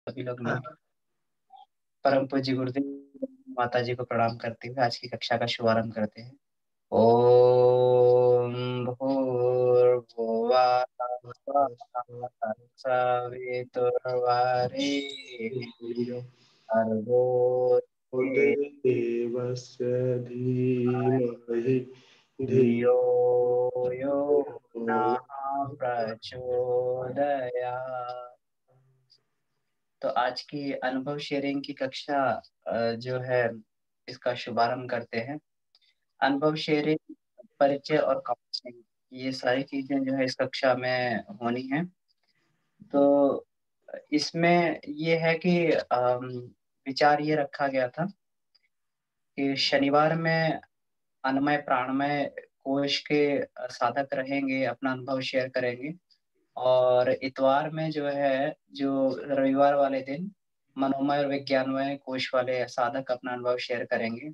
सभी लोग परम पूज्य गुरुदेव माता जी को प्रणाम करते हुए आज की कक्षा का शुभारंभ करते हैं। ओम भूर्भुवः स्वः सवितुर्वरेण्यं भर्गो देवस्य धीमहि धियो यो धियो नः प्रचोदयात्। तो आज की अनुभव शेयरिंग की कक्षा जो है इसका शुभारंभ करते हैं। अनुभव शेयरिंग, परिचय और काउंसलिंग, ये सारी चीजें जो है इस कक्षा में होनी है। तो इसमें ये है कि विचार ये रखा गया था कि शनिवार में अन्नमय प्राणमय कोश के साधक रहेंगे, अपना अनुभव शेयर करेंगे। और इतवार में जो है, जो रविवार वाले दिन मनोमय और विज्ञानमय कोश वाले साधक अपना अनुभव शेयर करेंगे।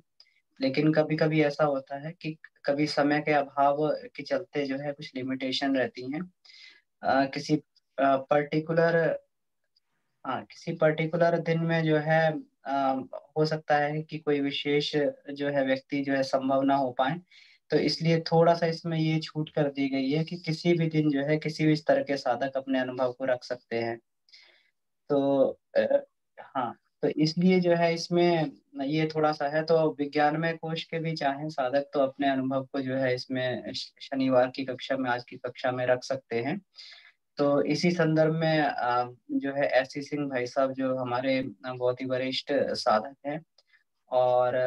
लेकिन कभी कभी ऐसा होता है कि कभी समय के अभाव के चलते जो है कुछ लिमिटेशन रहती हैं। किसी पर्टिकुलर किसी पर्टिकुलर दिन में जो है अ, हो सकता है कि कोई विशेष जो है व्यक्ति जो है संभव ना हो पाए। तो इसलिए थोड़ा सा इसमें ये छूट कर दी गई है कि किसी भी दिन जो है किसी भी स्तर के साधक अपने अनुभव को रख सकते हैं। तो हाँ, तो इसलिए जो है इसमें ये थोड़ा सा है। तो विज्ञान में कोश के भी चाहें साधक तो अपने अनुभव को जो है इसमें शनिवार की कक्षा में, आज की कक्षा में रख सकते हैं। तो इसी संदर्भ में जो है एससी सिंह भाई साहब जो हमारे बहुत ही वरिष्ठ साधक हैं और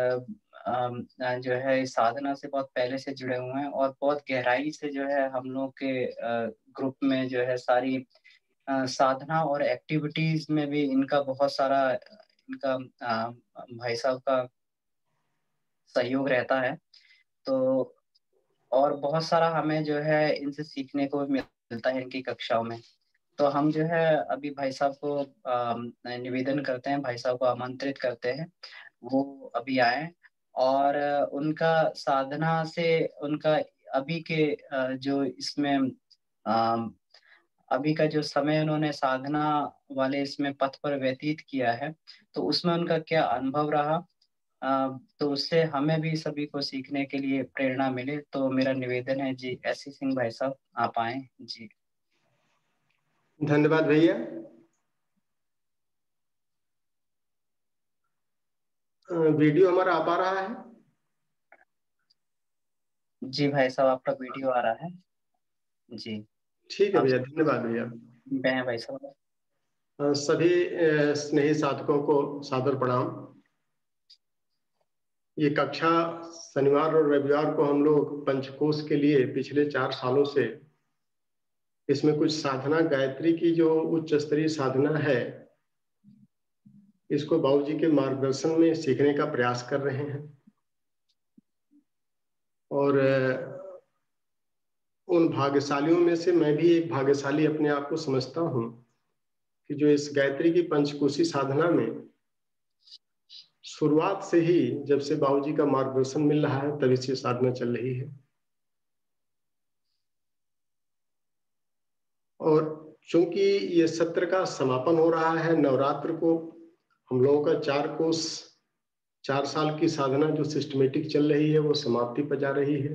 जो है इस साधना से बहुत पहले से जुड़े हुए हैं और बहुत गहराई से जो है हम लोग के ग्रुप में जो है सारी साधना और एक्टिविटीज में भी इनका बहुत सारा इनका भाई साहब का सहयोग रहता है। तो और बहुत सारा हमें जो है इनसे सीखने को भी मिलता है इनकी कक्षाओं में। तो हम जो है अभी भाई साहब को निवेदन करते हैं, भाई साहब को आमंत्रित करते हैं वो अभी आए। और उनका साधना से उनका अभी के जो इसमें अभी का जो समय उन्होंने साधना वाले इसमें पथ पर व्यतीत किया है, तो उसमें उनका क्या अनुभव रहा, तो उससे हमें भी सभी को सीखने के लिए प्रेरणा मिले। तो मेरा निवेदन है जी, एससी सिंह भाई साहब आप आए जी। धन्यवाद भैया। वीडियो हमारा आ पा रहा है? जी भाई साहब, आपका वीडियो आ रहा है जी। ठीक है आप भैया, धन्यवाद भैया। हैं भाई साहब? सभी स्नेही साधकों को सादर प्रणाम। ये कक्षा शनिवार और रविवार को हम लोग पंचकोश के लिए पिछले 4 सालों से इसमें कुछ साधना, गायत्री की जो उच्च स्तरीय साधना है, इसको बाबूजी के मार्गदर्शन में सीखने का प्रयास कर रहे हैं। और उन भाग्यशालियों में से मैं भी एक भाग्यशाली अपने आप को समझता हूँ कि जो इस गायत्री की पंचकोशी साधना में शुरुआत से ही, जब से बाबूजी का मार्गदर्शन मिल रहा है, तभी से साधना चल रही है। और चूंकि ये सत्र का समापन हो रहा है नवरात्र को, हम लोगों का 4 कोर्स, 4 साल की साधना जो सिस्टमेटिक चल रही है वो समाप्ति पर जा रही है।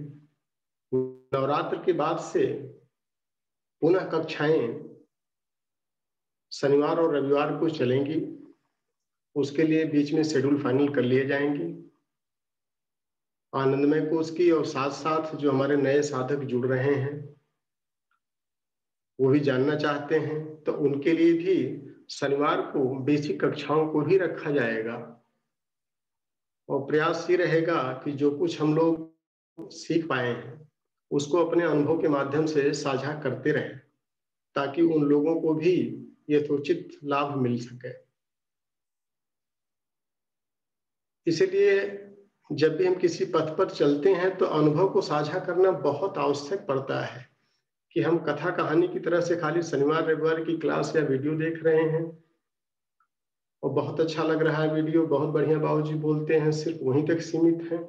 नवरात्र के बाद से पुनः कक्षाएं शनिवार और रविवार को चलेंगी। उसके लिए बीच में शेड्यूल फाइनल कर लिए जाएंगे आनंदमय कोर्स की। और साथ साथ जो हमारे नए साधक जुड़ रहे हैं वो भी जानना चाहते हैं, तो उनके लिए भी शनिवार को बेसिक कक्षाओं को भी रखा जाएगा। और प्रयास ये रहेगा कि जो कुछ हम लोग सीख पाए हैं उसको अपने अनुभव के माध्यम से साझा करते रहें, ताकि उन लोगों को भी यथोचित लाभ मिल सके। इसलिए जब भी हम किसी पथ पर चलते हैं तो अनुभव को साझा करना बहुत आवश्यक पड़ता है। कि हम कथा कहानी की तरह से खाली शनिवार रविवार की क्लास या वीडियो देख रहे हैं और बहुत अच्छा लग रहा है वीडियो, बहुत बढ़िया बाबूजी बोलते हैं, सिर्फ वहीं तक सीमित है,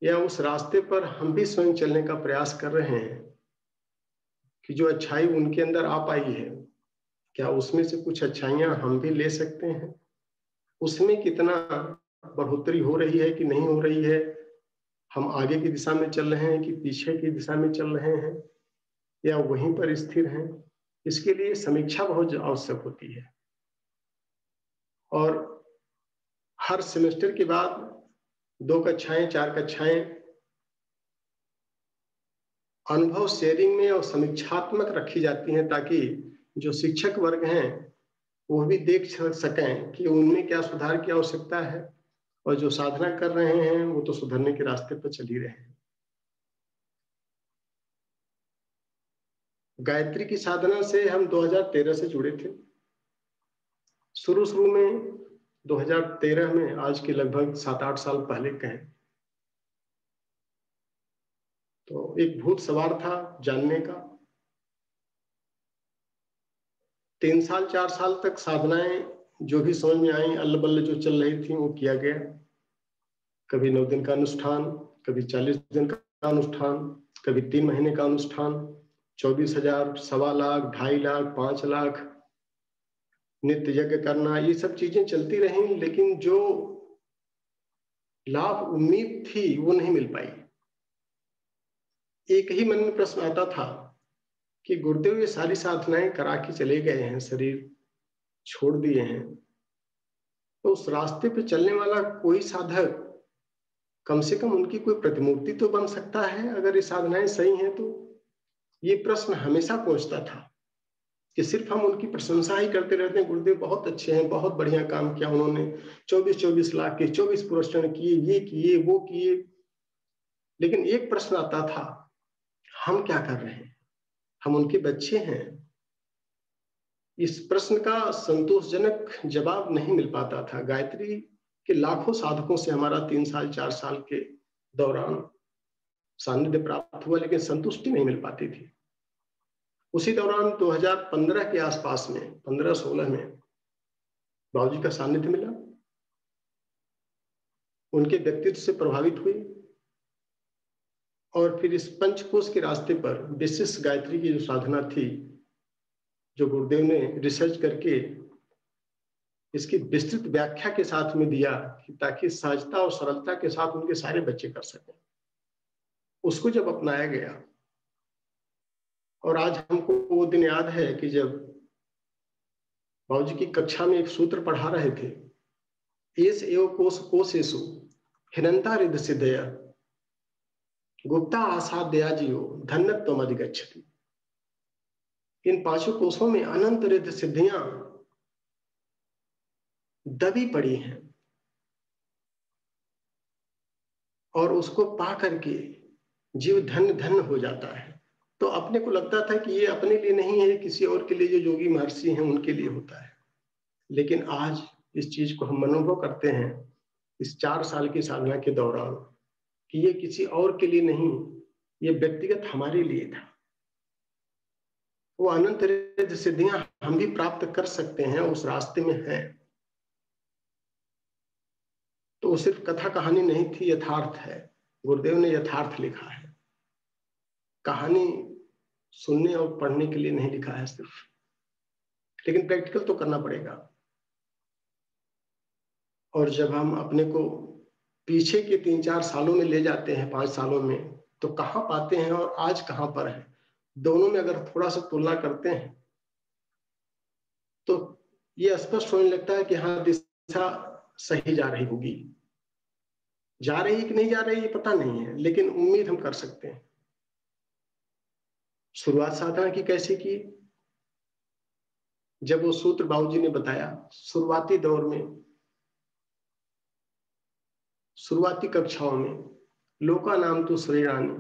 या उस रास्ते पर हम भी स्वयं चलने का प्रयास कर रहे हैं कि जो अच्छाई उनके अंदर आ पाई है, क्या उसमें से कुछ अच्छाइयां हम भी ले सकते हैं? उसमें कितना बढ़ोतरी हो रही है कि नहीं हो रही है? हम आगे की दिशा में चल रहे हैं कि पीछे की दिशा में चल रहे हैं, या वहीं पर स्थिर हैं? इसके लिए समीक्षा बहुत आवश्यक होती है। और हर सेमेस्टर के बाद 2 कक्षाएं, 4 कक्षाएं अनुभव शेयरिंग में और समीक्षात्मक रखी जाती हैं, ताकि जो शिक्षक वर्ग हैं वो भी देख सकें कि उनमें क्या सुधार की आवश्यकता है, और जो साधना कर रहे हैं वो तो सुधरने के रास्ते पर चल ही रहे हैं। गायत्री की साधना से हम 2013 से जुड़े थे। शुरू में 2013 में, आज के लगभग 7-8 साल पहले कहें, तो एक भूत सवार था जानने का। 3 साल 4 साल तक साधनाएं जो भी समझ में आई, अल्ल बल्ल जो चल रही थी वो किया गया। कभी 9 दिन का अनुष्ठान, कभी 40 दिन का अनुष्ठान, कभी 3 महीने का अनुष्ठान, 24,000, 1.25 लाख, 2.5 लाख, 5 लाख नित्य यज्ञ करना, ये सब चीजें चलती रही, लेकिन जो लाभ उम्मीद थी वो नहीं मिल पाई। एक ही मन में प्रश्न आता था कि गुरुदेव ये सारी साधनाएं करा के चले गए हैं, शरीर छोड़ दिए हैं, तो उस रास्ते पे चलने वाला कोई साधक कम से कम उनकी कोई प्रतिमूर्ति तो बन सकता है, अगर ये साधनाएं सही हैं तो। ये प्रश्न हमेशा पहुंचता था कि सिर्फ हम उनकी प्रशंसा ही करते रहते हैं, गुरुदेव बहुत अच्छे हैं, बहुत बढ़िया काम किया उन्होंने, 24-24 लाख के 24 पुरस्कार किए, ये किए, वो किए। लेकिन एक प्रश्न आता था, हम क्या कर रहे हैं? हम उनके बच्चे हैं। इस प्रश्न का संतोषजनक जवाब नहीं मिल पाता था। गायत्री के लाखों साधकों से हमारा 3 साल 4 साल के दौरान सानिध्य प्राप्त हुआ, लेकिन संतुष्टि नहीं मिल पाती थी। उसी दौरान 2015 के आसपास में, 15-16 में बाबूजी का सानिध्य मिला, उनके व्यक्तित्व से प्रभावित हुई, और फिर इस पंचकोश के रास्ते पर विशिष्ट गायत्री की जो साधना थी, जो गुरुदेव ने रिसर्च करके इसकी विस्तृत व्याख्या के साथ में दिया, ताकि सहजता और सरलता के साथ उनके सारे बच्चे कर सकें, उसको जब अपनाया गया, और आज हमको वो दिन याद है कि जब बाबूजी की कक्षा में एक सूत्र पढ़ा रहे थे, एस एव कोश कोशेषु हिनंता रिद्ध सिद्धया गुप्ता आसाद्या जियो धन्यत्वम अधिगच्छति। इन 5 कोशों में अनंत रिद्ध सिद्धियां दबी पड़ी हैं, और उसको पा करके जीव धन्य धन्य हो जाता है। तो अपने को लगता था कि ये अपने लिए नहीं है, किसी और के लिए, जो योगी महर्षि हैं उनके लिए होता है। लेकिन आज इस चीज को हम अनुभव करते हैं इस 4 साल की साधना के दौरान, कि ये किसी और के लिए नहीं, ये व्यक्तिगत हमारे लिए था। वो अनंत रिद्ध सिद्धियां हम भी प्राप्त कर सकते हैं, उस रास्ते में हैं। तो वो सिर्फ कथा कहानी नहीं थी, यथार्थ है। गुरुदेव ने यथार्थ लिखा है, कहानी सुनने और पढ़ने के लिए नहीं लिखा है सिर्फ, लेकिन प्रैक्टिकल तो करना पड़ेगा। और जब हम अपने को पीछे के 3-4 सालों में ले जाते हैं, 5 सालों में, तो कहाँ पाते हैं और आज कहाँ पर है, दोनों में अगर थोड़ा सा तुलना करते हैं तो ये स्पष्ट होने लगता है कि हाँ, दिशा सही जा रही होगी। जा रही कि नहीं जा रही ये पता नहीं है, लेकिन उम्मीद हम कर सकते हैं। शुरुआत साधना की कैसे की? जब वो सूत्र बाबूजी ने बताया, शुरुआती दौर में, शुरुआती कक्षाओं में, लोका नाम तो श्रेयाणी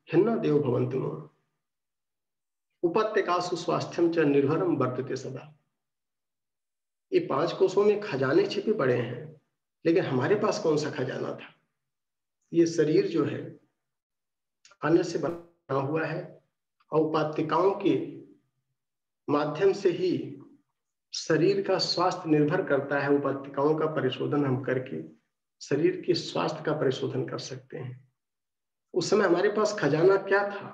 हिन्ना देव भवन्तु मम उपत्यकासु स्वास्थ्यम च निर्भरम वर्तते सदा। ये 5 कोशों में खजाने छिपे पड़े हैं, लेकिन हमारे पास कौन सा खजाना था? ये शरीर जो है अन्न से बना हुआ है, और उपात्तिकाओं के माध्यम से ही शरीर का स्वास्थ्य निर्भर करता है। उपात्तिकाओं का परिशोधन हम करके शरीर के स्वास्थ्य का परिशोधन कर सकते हैं। उस समय हमारे पास खजाना क्या था,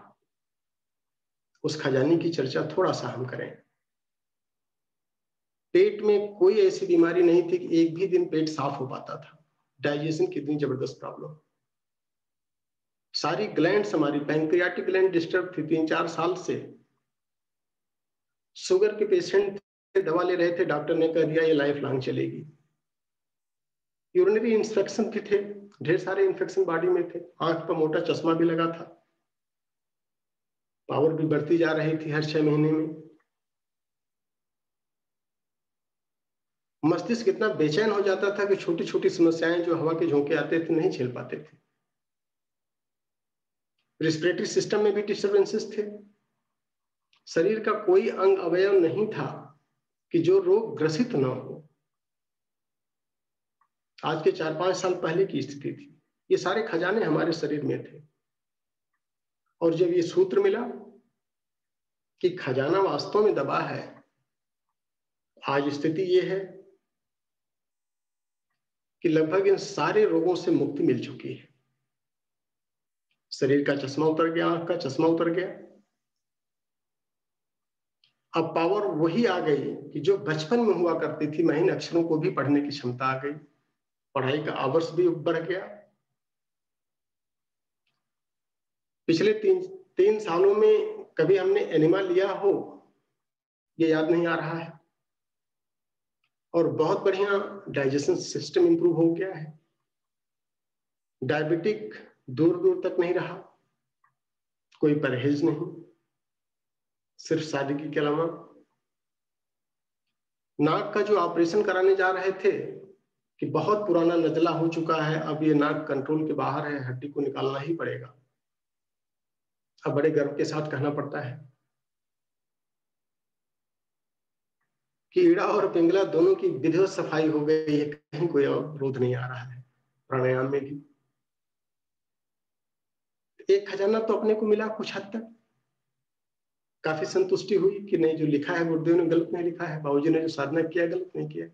उस खजाने की चर्चा थोड़ा सा हम करें। पेट में कोई ऐसी बीमारी नहीं थी कि एक भी दिन पेट साफ हो पाता था। डाइजेशन की इतनी जबरदस्त प्रॉब्लम। सारी ग्लैंड्स हमारी, पैंक्रियाटिक ग्लैंड डिस्टर्ब थी 3-4 साल से। शुगर के पेशेंट दवा ले रहे थे, डॉक्टर ने कह दिया ये लाइफ लॉन्ग चलेगी। यूरिनरी इन्फेक्शन भी थे, ढेर सारे इन्फेक्शन बॉडी में थे। आंख पर मोटा चश्मा भी लगा था। पावर भी बढ़ती जा रही थी हर 6 महीने में। मस्तिष्क इतना बेचैन हो जाता था कि छोटी छोटी समस्याएं जो हवा के झोंके आते थे नहीं झेल पाते थे। रेस्पिरेटरी सिस्टम में भी डिस्टर्बेंसेस थे। शरीर का कोई अंग अवयव नहीं था कि जो रोग ग्रसित न हो। आज के 4-5 साल पहले की स्थिति थी। ये सारे खजाने हमारे शरीर में थे। और जब ये सूत्र मिला कि खजाना वास्तव में दबा है, आज स्थिति ये है कि लगभग इन सारे रोगों से मुक्ति मिल चुकी है। शरीर का चश्मा उतर गया, आंख का चश्मा उतर गया। अब पावर वही आ गई कि जो बचपन में हुआ करती थी, महीन अक्षरों को भी पढ़ने की क्षमता आ गई। पढ़ाई का आवर्स भी बढ़ गया। पिछले 3 सालों में कभी हमने एनिमा लिया हो ये याद नहीं आ रहा है। और बहुत बढ़िया डाइजेशन सिस्टम इंप्रूव हो गया है। डायबिटिक दूर दूर तक नहीं रहा। कोई परहेज नहीं, सिर्फ सादगी के अलावा। नाक का जो ऑपरेशन कराने जा रहे थे कि बहुत पुराना नजला हो चुका है, अब ये नाक कंट्रोल के बाहर है, हड्डी को निकालना ही पड़ेगा। अब बड़े गर्व के साथ कहना पड़ता है कि ईड़ा और पिंगला दोनों की विधिवत सफाई हो गई है, कहीं कोई अवरोध नहीं आ रहा है। प्राणायाम में भी एक खजाना तो अपने को मिला कुछ हद तक। काफी संतुष्टि हुई कि नहीं, जो लिखा है गुरुदेव ने गलत नहीं लिखा है, बाबूजी ने जो साधना किया गलत नहीं किया।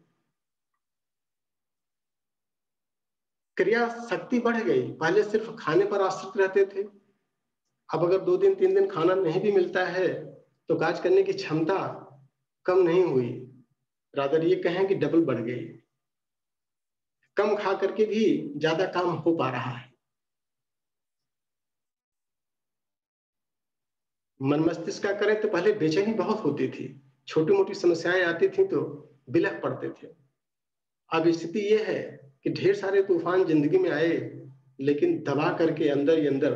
क्रिया शक्ति बढ़ गई। पहले सिर्फ खाने पर आश्रित रहते थे, अब अगर 2 दिन 3 दिन खाना नहीं भी मिलता है तो कार्य करने की क्षमता कम नहीं हुई, रादर ये कहें कि डबल बढ़ गई। कम खा करके भी ज्यादा काम हो पा रहा है। मन मस्तिष्क का करें तो पहले बेचैनी बहुत होती थी, छोटी मोटी समस्याएं आती थी तो बिलख पड़ते थे। अब स्थिति यह है कि ढेर सारे तूफान जिंदगी में आए, लेकिन दबा करके अंदर ही अंदर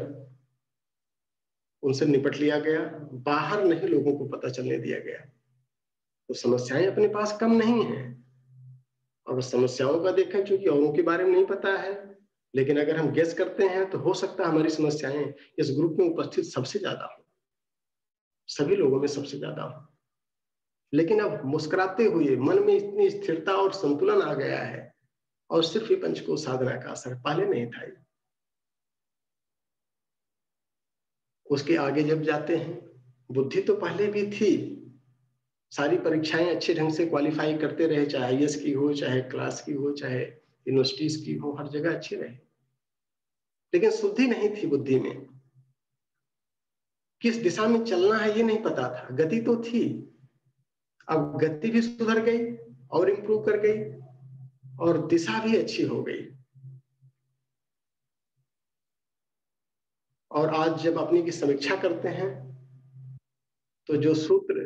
उनसे निपट लिया गया। बाहर नहीं लोगों को पता चलने दिया गया। तो समस्याएं अपने पास कम नहीं है। और समस्याओं का देखें, क्योंकि औरों के बारे में नहीं पता है, लेकिन अगर हम गेस करते हैं तो हो सकता है हमारी समस्याएं इस ग्रुप में उपस्थित सबसे ज्यादा हो, सभी लोगों में सबसे ज्यादा हो। लेकिन अब मुस्कुराते हुए मन में इतनी स्थिरता और संतुलन आ गया है, और सिर्फ ये पंचकोश साधना का असर, पहले नहीं था। उसके आगे जब जाते हैं, बुद्धि तो पहले भी थी, सारी परीक्षाएं अच्छे ढंग से क्वालिफाई करते रहे, चाहे आईएएस की हो, चाहे क्लास की हो, चाहे यूनिवर्सिटीज की हो, हर जगह अच्छे रहे। लेकिन शुद्धि नहीं थी बुद्धि में। किस दिशा में चलना है ये नहीं पता था। गति तो थी, अब गति भी सुधर गई और इंप्रूव कर गई, और दिशा भी अच्छी हो गई। और आज जब अपनी की समीक्षा करते हैं तो जो सूत्र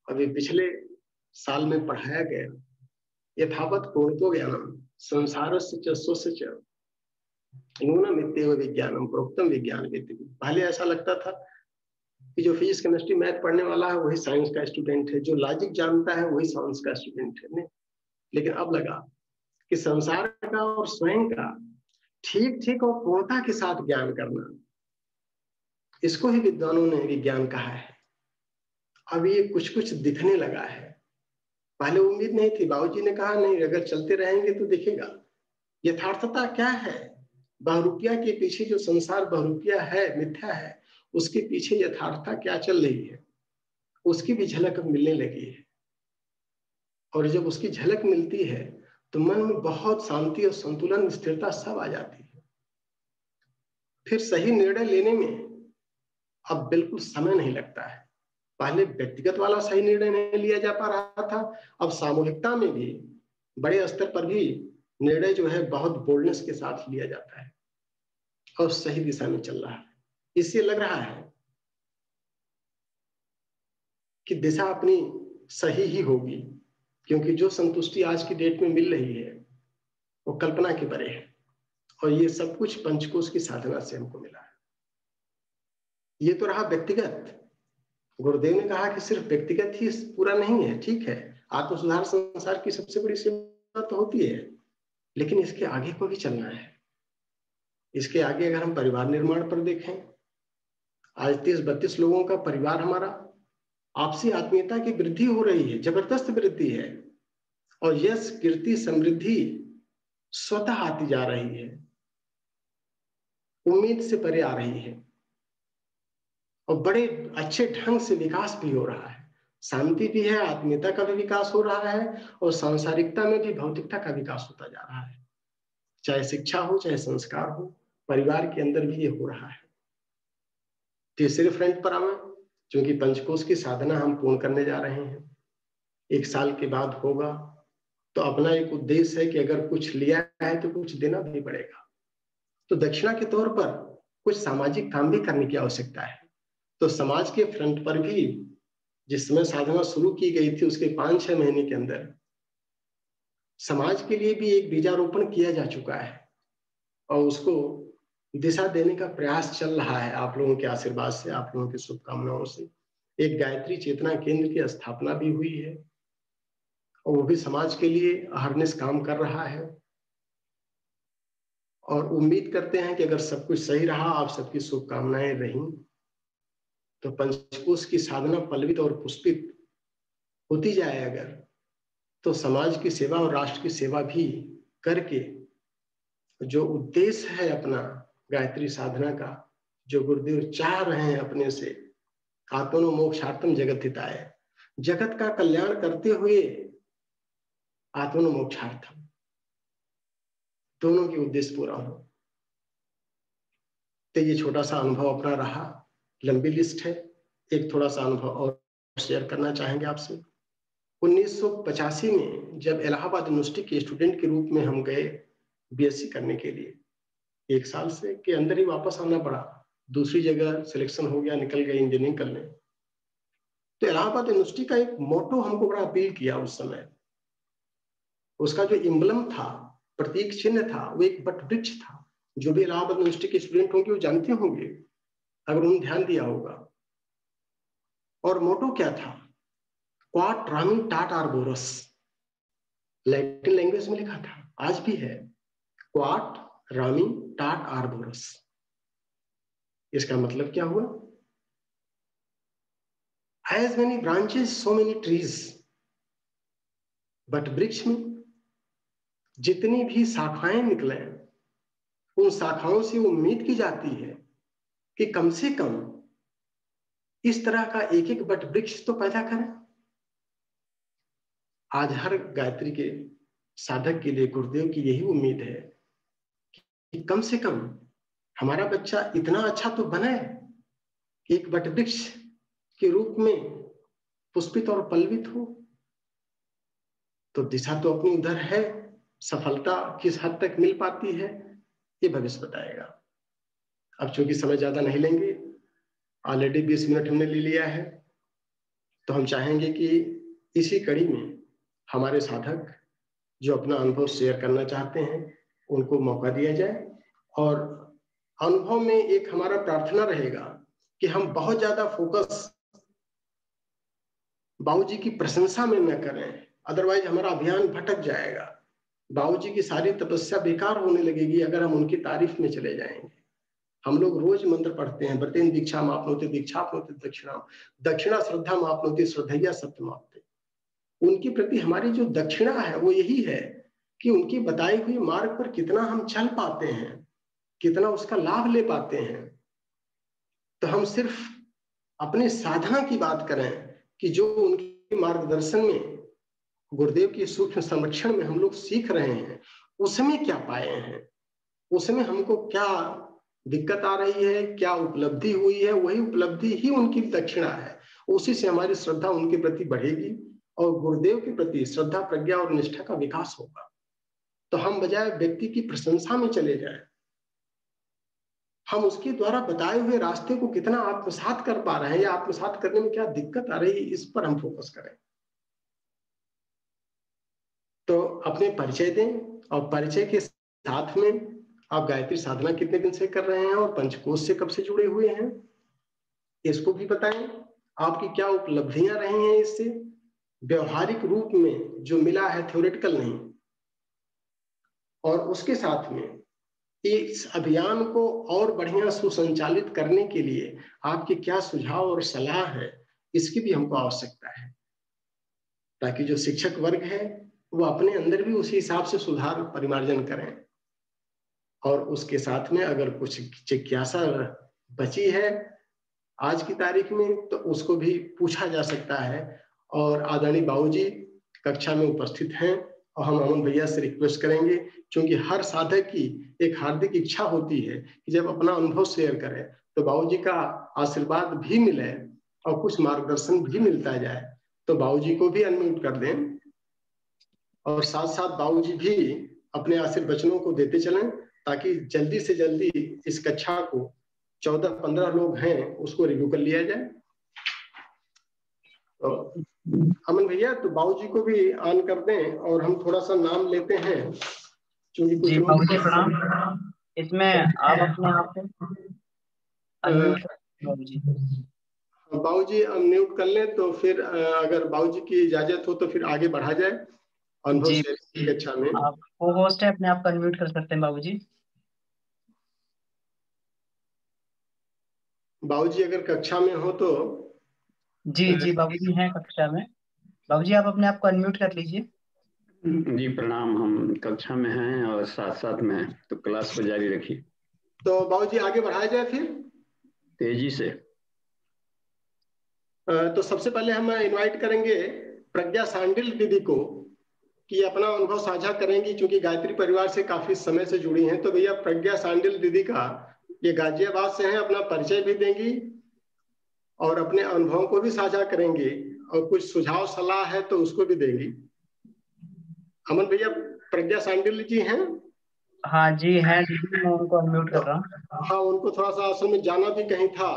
अभी पिछले साल में पढ़ाया गया, यथावत पूर्णतो ज्ञानम संसारस्य च स्वस्य च न्यूनमित्येव विज्ञानम प्रोक्तम विज्ञान वित्ति। पहले ऐसा लगता था कि जो फिजिक्स केमिस्ट्री मैथ पढ़ने वाला है वही साइंस का स्टूडेंट है, जो लॉजिक जानता है वही साइंस का स्टूडेंट है। नहीं, लेकिन अब लगा कि संसार का और स्वयं का ठीक ठीक और पूर्णता के साथ ज्ञान करना, इसको ही विद्वानों ने विज्ञान कहा है। अब ये कुछ कुछ दिखने लगा है। पहले उम्मीद नहीं थी, बाबूजी ने कहा नहीं, अगर चलते रहेंगे तो दिखेगा। यथार्थता क्या है? बहुरूपिया के पीछे जो संसार बहुरूपिया है, मिथ्या है, उसके पीछे यथार्थता क्या चल रही है, उसकी भी झलक मिलने लगी है। और जब उसकी झलक मिलती है तो मन में बहुत शांति और संतुलन, स्थिरता सब आ जाती है। फिर सही निर्णय लेने में अब बिल्कुल समय नहीं लगता है। पहले व्यक्तिगत वाला सही निर्णय नहीं लिया जा पा रहा था, अब सामूहिकता में भी बड़े स्तर पर भी निर्णय जो है बहुत बोल्डनेस के साथ लिया जाता है और सही दिशा में चल रहा है। इससे लग रहा है कि दिशा अपनी सही ही होगी, क्योंकि जो संतुष्टि आज की डेट में मिल रही है वो कल्पना के परे है, और ये सब कुछ पंचकोश की साधना से हमको मिला है। ये तो रहा व्यक्तिगत। गुरुदेव ने कहा कि सिर्फ व्यक्तिगत ही पूरा नहीं है, ठीक है, आत्म सुधार संसार की सबसे बड़ी सेवा तो होती है, लेकिन इसके आगे को भी चलना है। इसके आगे अगर हम परिवार निर्माण पर देखें, आज 30-32 लोगों का परिवार हमारा, आपसी आत्मीयता की वृद्धि हो रही है, जबरदस्त वृद्धि है, और यश कीर्ति समृद्धि स्वतः आती जा रही है, उम्मीद से परे आ रही है, और बड़े अच्छे ढंग से विकास भी हो रहा है। शांति भी है, आत्मीयता का भी विकास हो रहा है, और सांसारिकता में भी भौतिकता का विकास होता जा रहा है। चाहे शिक्षा हो, चाहे संस्कार हो, परिवार के अंदर भी ये हो रहा है। तीसरे फ्रंट पर आवे, क्योंकि पंचकोश की साधना हम पूर्ण करने जा रहे हैं, 1 साल के बाद होगा, तो अपना एक उद्देश्य है कि अगर कुछ लिया है तो कुछ देना भी पड़ेगा। तो दक्षिणा के तौर पर कुछ सामाजिक काम भी करने की आवश्यकता है। तो समाज के फ्रंट पर भी जिस समय साधना शुरू की गई थी, उसके 5-6 महीने के अंदर समाज के लिए भी एक बीजारोपण किया जा चुका है, और उसको दिशा देने का प्रयास चल रहा है। आप लोगों के आशीर्वाद से, आप लोगों की शुभकामनाओं से एक गायत्री चेतना केंद्र की स्थापना भी हुई है, और वो भी समाज के लिए अहरनेस काम कर रहा है। और उम्मीद करते हैं कि अगर सब कुछ सही रहा, आप सबकी शुभकामनाएं रहीं, तो पंचकोश की साधना पल्लवित और पुष्पित होती जाए अगर, तो समाज की सेवा और राष्ट्र की सेवा भी करके जो उद्देश्य है अपना गायत्री साधना का, जो गुरुदेव चाह रहे हैं अपने से, आत्मनो मोक्षार्थम जगत हिताय, जगत का कल्याण करते हुए आत्मनो मोक्षार्थम, दोनों के उद्देश्य पूरा हो। तो ये छोटा सा अनुभव अपना रहा, लंबी लिस्ट है, एक थोड़ा सा अनुभव और शेयर करना चाहेंगे आपसे। 1985 में जब इलाहाबाद यूनिवर्सिटी के स्टूडेंट के रूप में हम गए बीएससी करने के लिए, 1 साल से के अंदर ही वापस आना पड़ा, दूसरी जगह सिलेक्शन हो गया, निकल गए इंजीनियरिंग करने। तो इलाहाबाद यूनिवर्सिटी का एक मोटो हमको बड़ा अपील किया उस समय। उसका जो इम्बलम था, प्रतीक चिन्ह था, वो एक बट वृक्ष था। जो भी इलाहाबाद यूनिवर्सिटी के स्टूडेंट होंगे वो जानते होंगे, अगर उन्होंने ध्यान दिया होगा। और मोटो क्या था? क्वाट रामी टाट आर्बोरस, लैटिन लैंग्वेज में लिखा था, आज भी है, क्वाट रामी टाट आर्बोरस। इसका मतलब क्या हुआ? As many branches, so many trees. But वृक्ष में जितनी भी शाखाएं निकले, उन शाखाओं से उम्मीद की जाती है कि कम से कम इस तरह का एक एक बट वृक्ष तो पैदा करें। आज हर गायत्री के साधक के लिए गुरुदेव की यही उम्मीद है कि कम से कम हमारा बच्चा इतना अच्छा तो बने, एक बट वृक्ष के रूप में पुष्पित और पल्लवित हो। तो दिशा तो अपनी उधर है, सफलता किस हद तक मिल पाती है ये भविष्य बताएगा। अब चूंकि समय ज्यादा नहीं लेंगे, ऑलरेडी 20 मिनट हमने ले लिया है, तो हम चाहेंगे कि इसी कड़ी में हमारे साधक जो अपना अनुभव शेयर करना चाहते हैं उनको मौका दिया जाए। और अनुभव में एक हमारा प्रार्थना रहेगा कि हम बहुत ज्यादा फोकस बाबूजी की प्रशंसा में न करें, अदरवाइज हमारा अभियान भटक जाएगा। बाबूजी की सारी तपस्या बेकार होने लगेगी अगर हम उनकी तारीफ में चले जाएंगे। हम लोग रोज मंत्र पढ़ते हैं, व्रतेन दीक्षा मापनोति दीक्षा आपनोति दक्षिणा, दक्षिणा श्रद्धा मापनोति श्रद्धैया सत्यमाप्ते। उनके प्रति हमारी जो दक्षिणा है वो यही है कि उनकी बताई हुई मार्ग पर कितना हम चल पाते हैं, कितना उसका लाभ ले पाते हैं। तो हम सिर्फ अपनी साधना की बात करें कि जो उनके मार्गदर्शन में, गुरुदेव की सूक्ष्म संरक्षण में हम लोग सीख रहे हैं, उसमें क्या पाए हैं, उसमें हमको क्या दिक्कत आ रही है, क्या उपलब्धि हुई है, वही उपलब्धि ही उनकी दक्षिणा है, उसी से हमारी श्रद्धा उनके प्रति बढ़ेगी और गुरुदेव के प्रति श्रद्धा, प्रज्ञा और निष्ठा का विकास होगा। तो हम बजाय व्यक्ति की प्रशंसा में चले जाएं, हम उसके द्वारा बताए हुए रास्ते को कितना आत्मसात कर पा रहे हैं या आत्मसात करने में क्या दिक्कत आ रही है, इस पर हम फोकस करें। तो अपने परिचय दें और परिचय के साथ में आप गायत्री साधना कितने दिन से कर रहे हैं और पंचकोश से कब से जुड़े हुए हैं, इसको भी बताएं। आपकी क्या उपलब्धियां रही हैं इससे, व्यवहारिक रूप में जो मिला है, थ्योरेटिकल नहीं। और उसके साथ में इस अभियान को और बढ़िया सुसंचालित करने के लिए आपके क्या सुझाव और सलाह है, इसकी भी हमको आवश्यकता है, ताकि जो शिक्षक वर्ग है वो अपने अंदर भी उसी हिसाब से सुधार परिमार्जन करें। और उसके साथ में अगर कुछ जिज्ञासा बची है आज की तारीख में तो उसको भी पूछा जा सकता है। और आदरणीय बाबूजी कक्षा में उपस्थित हैं और हम अमन भैया से रिक्वेस्ट करेंगे, क्योंकि हर साधक की एक हार्दिक इच्छा होती है कि जब अपना अनुभव शेयर करें तो बाबूजी का आशीर्वाद भी मिले और कुछ मार्गदर्शन भी मिलता जाए। तो बाबूजी को भी अनम्यूट कर दें और साथ साथ बाबूजी भी अपने आशीर्वचनों को देते चलें, ताकि जल्दी से जल्दी इस कक्षा को 14-15 लोग हैं उसको रिव्यू कर लिया जाए। तो अमन भैया तो बाबूजी को भी ऑन कर दें और हम थोड़ा सा नाम लेते हैं, क्योंकि कुछ जी लोग बाबूजी प्रणाम। इसमें आप अपने आप को अनम्यूट कर बाबूजी। बाबूजी अनम्यूट कर लें तो फिर अगर बाबूजी की इजाजत हो तो फिर आगे बढ़ा जाए अनुभव जी शेयरिंग की कक्षा में। आप को होस्ट है, अपने आप को अनम्यूट कर सकते हैं बाबूजी। बाबूजी अगर कक्षा में हो तो जी जी बाबूजी हैं कक्षा में। बाबूजी आप अपने आप को अनम्यूट कर लीजिए। जी प्रणाम, हम कक्षा में हैं और साथ साथ में हैं, तो क्लास को जारी रखिए। तो बाबूजी आगे बढ़ाया जाए फिर तेजी से। तो सबसे पहले हम इनवाइट करेंगे प्रज्ञा सांडिल दीदी को कि अपना अनुभव साझा करेंगी, क्योंकि गायत्री परिवार से काफी समय से जुड़ी हैं। तो भैया प्रज्ञा सांडिल दीदी का ये गाजियाबाद से हैं, अपना परिचय भी देंगी और अपने अनुभवों को भी साझा करेंगी और कुछ सुझाव सलाह है तो उसको भी देंगी। अमन भैया प्रज्ञा सांडिल जी हैं? हाँ जी हैं दीदी, मैं उनको अनम्यूट कर रहा हूँ। हाँ, उनको थोड़ा सा असल में जाना भी कहीं था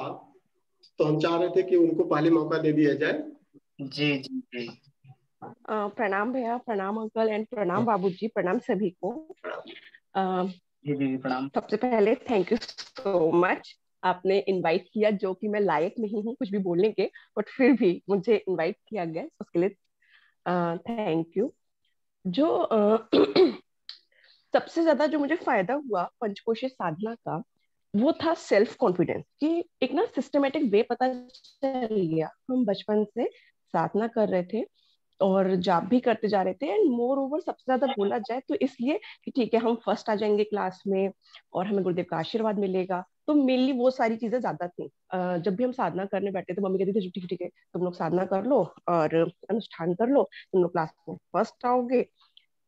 तो हम चाह रहे थे कि उनको पहले मौका दे दिया जाए। जी जी जी प्रणाम भैया, प्रणाम अंकल एंड प्रणाम बाबूजी, प्रणाम सभी को। जी दीदी प्रणाम। सबसे पहले थैंक यू सो मच, आपने इनवाइट किया, जो कि मैं लायक नहीं हूँ कुछ भी बोलने के, बट फिर भी मुझे इनवाइट किया गया, उसके लिए थैंक यू। जो सबसे ज्यादा जो मुझे फायदा हुआ पंचकोशीय साधना का, वो था सेल्फ कॉन्फिडेंस, कि एक ना सिस्टमेटिक वे पता चल गया। हम बचपन से साधना कर रहे थे और जॉब भी करते जा रहे थे, एंड मोर ओवर सबसे ज्यादा बोला जाए तो इसलिए कि ठीक है हम फर्स्ट आ जाएंगे क्लास में और हमें गुरुदेव का आशीर्वाद मिलेगा। तो मेनली वो सारी चीजें ज्यादा थी। जब भी हम साधना करने बैठे तो मम्मी कहती थी ठीक है ठीक है, तुम लोग साधना कर लो और अनुष्ठान कर लो, तुम लोग क्लास में फर्स्ट आओगे।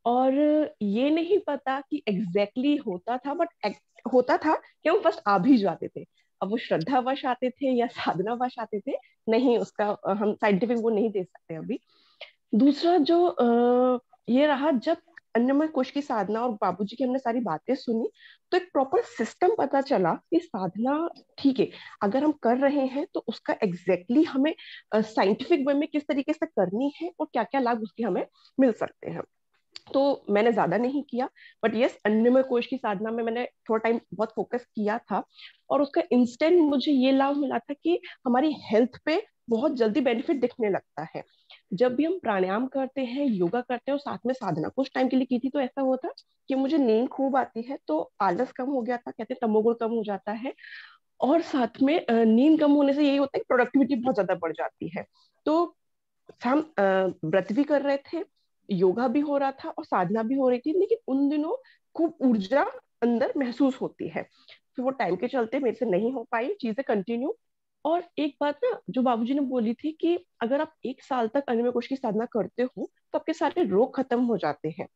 और ये नहीं पता कि एग्जैक्टली होता था, बट होता था कि हम फर्स्ट आ भी जाते थे। अब वो श्रद्धावश आते थे या साधनावश आते थे, नहीं उसका हम साइंटिफिक वो नहीं दे सकते अभी। दूसरा जो ये रहा, जब अन्नमय कोश की साधना और बाबूजी की हमने सारी बातें सुनी, तो एक प्रॉपर सिस्टम पता चला कि साधना ठीक है, अगर हम कर रहे हैं तो उसका एग्जैक्टली हमें साइंटिफिक वे में किस तरीके से करनी है और क्या क्या लाभ उसके हमें मिल सकते हैं। तो मैंने ज्यादा नहीं किया, बट यस अन्नमय कोश की साधना में मैंने थोड़ा टाइम बहुत फोकस किया था, और उसका इंस्टेंट मुझे ये लाभ मिला था कि हमारी हेल्थ पे बहुत जल्दी बेनिफिट दिखने लगता है। जब भी हम प्राणायाम करते हैं, योगा करते हैं और साथ में साधना कुछ टाइम के लिए की थी, तो ऐसा होता कि मुझे नींद खूब आती है, तो आलस कम हो गया था, कहते हैं तमोगुण कम हो जाता है। और साथ में नींद कम होने से यही होता है कि प्रोडक्टिविटी बहुत ज्यादा बढ़ जाती है। तो हम व्रत भी कर रहे थे, योगा भी हो रहा था और साधना भी हो रही थी, लेकिन उन दिनों खूब ऊर्जा अंदर महसूस होती है। फिर वो टाइम के चलते मेरे से नहीं हो पाई चीजें कंटिन्यू। और एक बात ना जो बाबूजी ने बोली थी कि अगर आप 1 साल तक अन्नमय कोश की साधना करते हो तो आपके सारे रोग खत्म हो जाते हैं।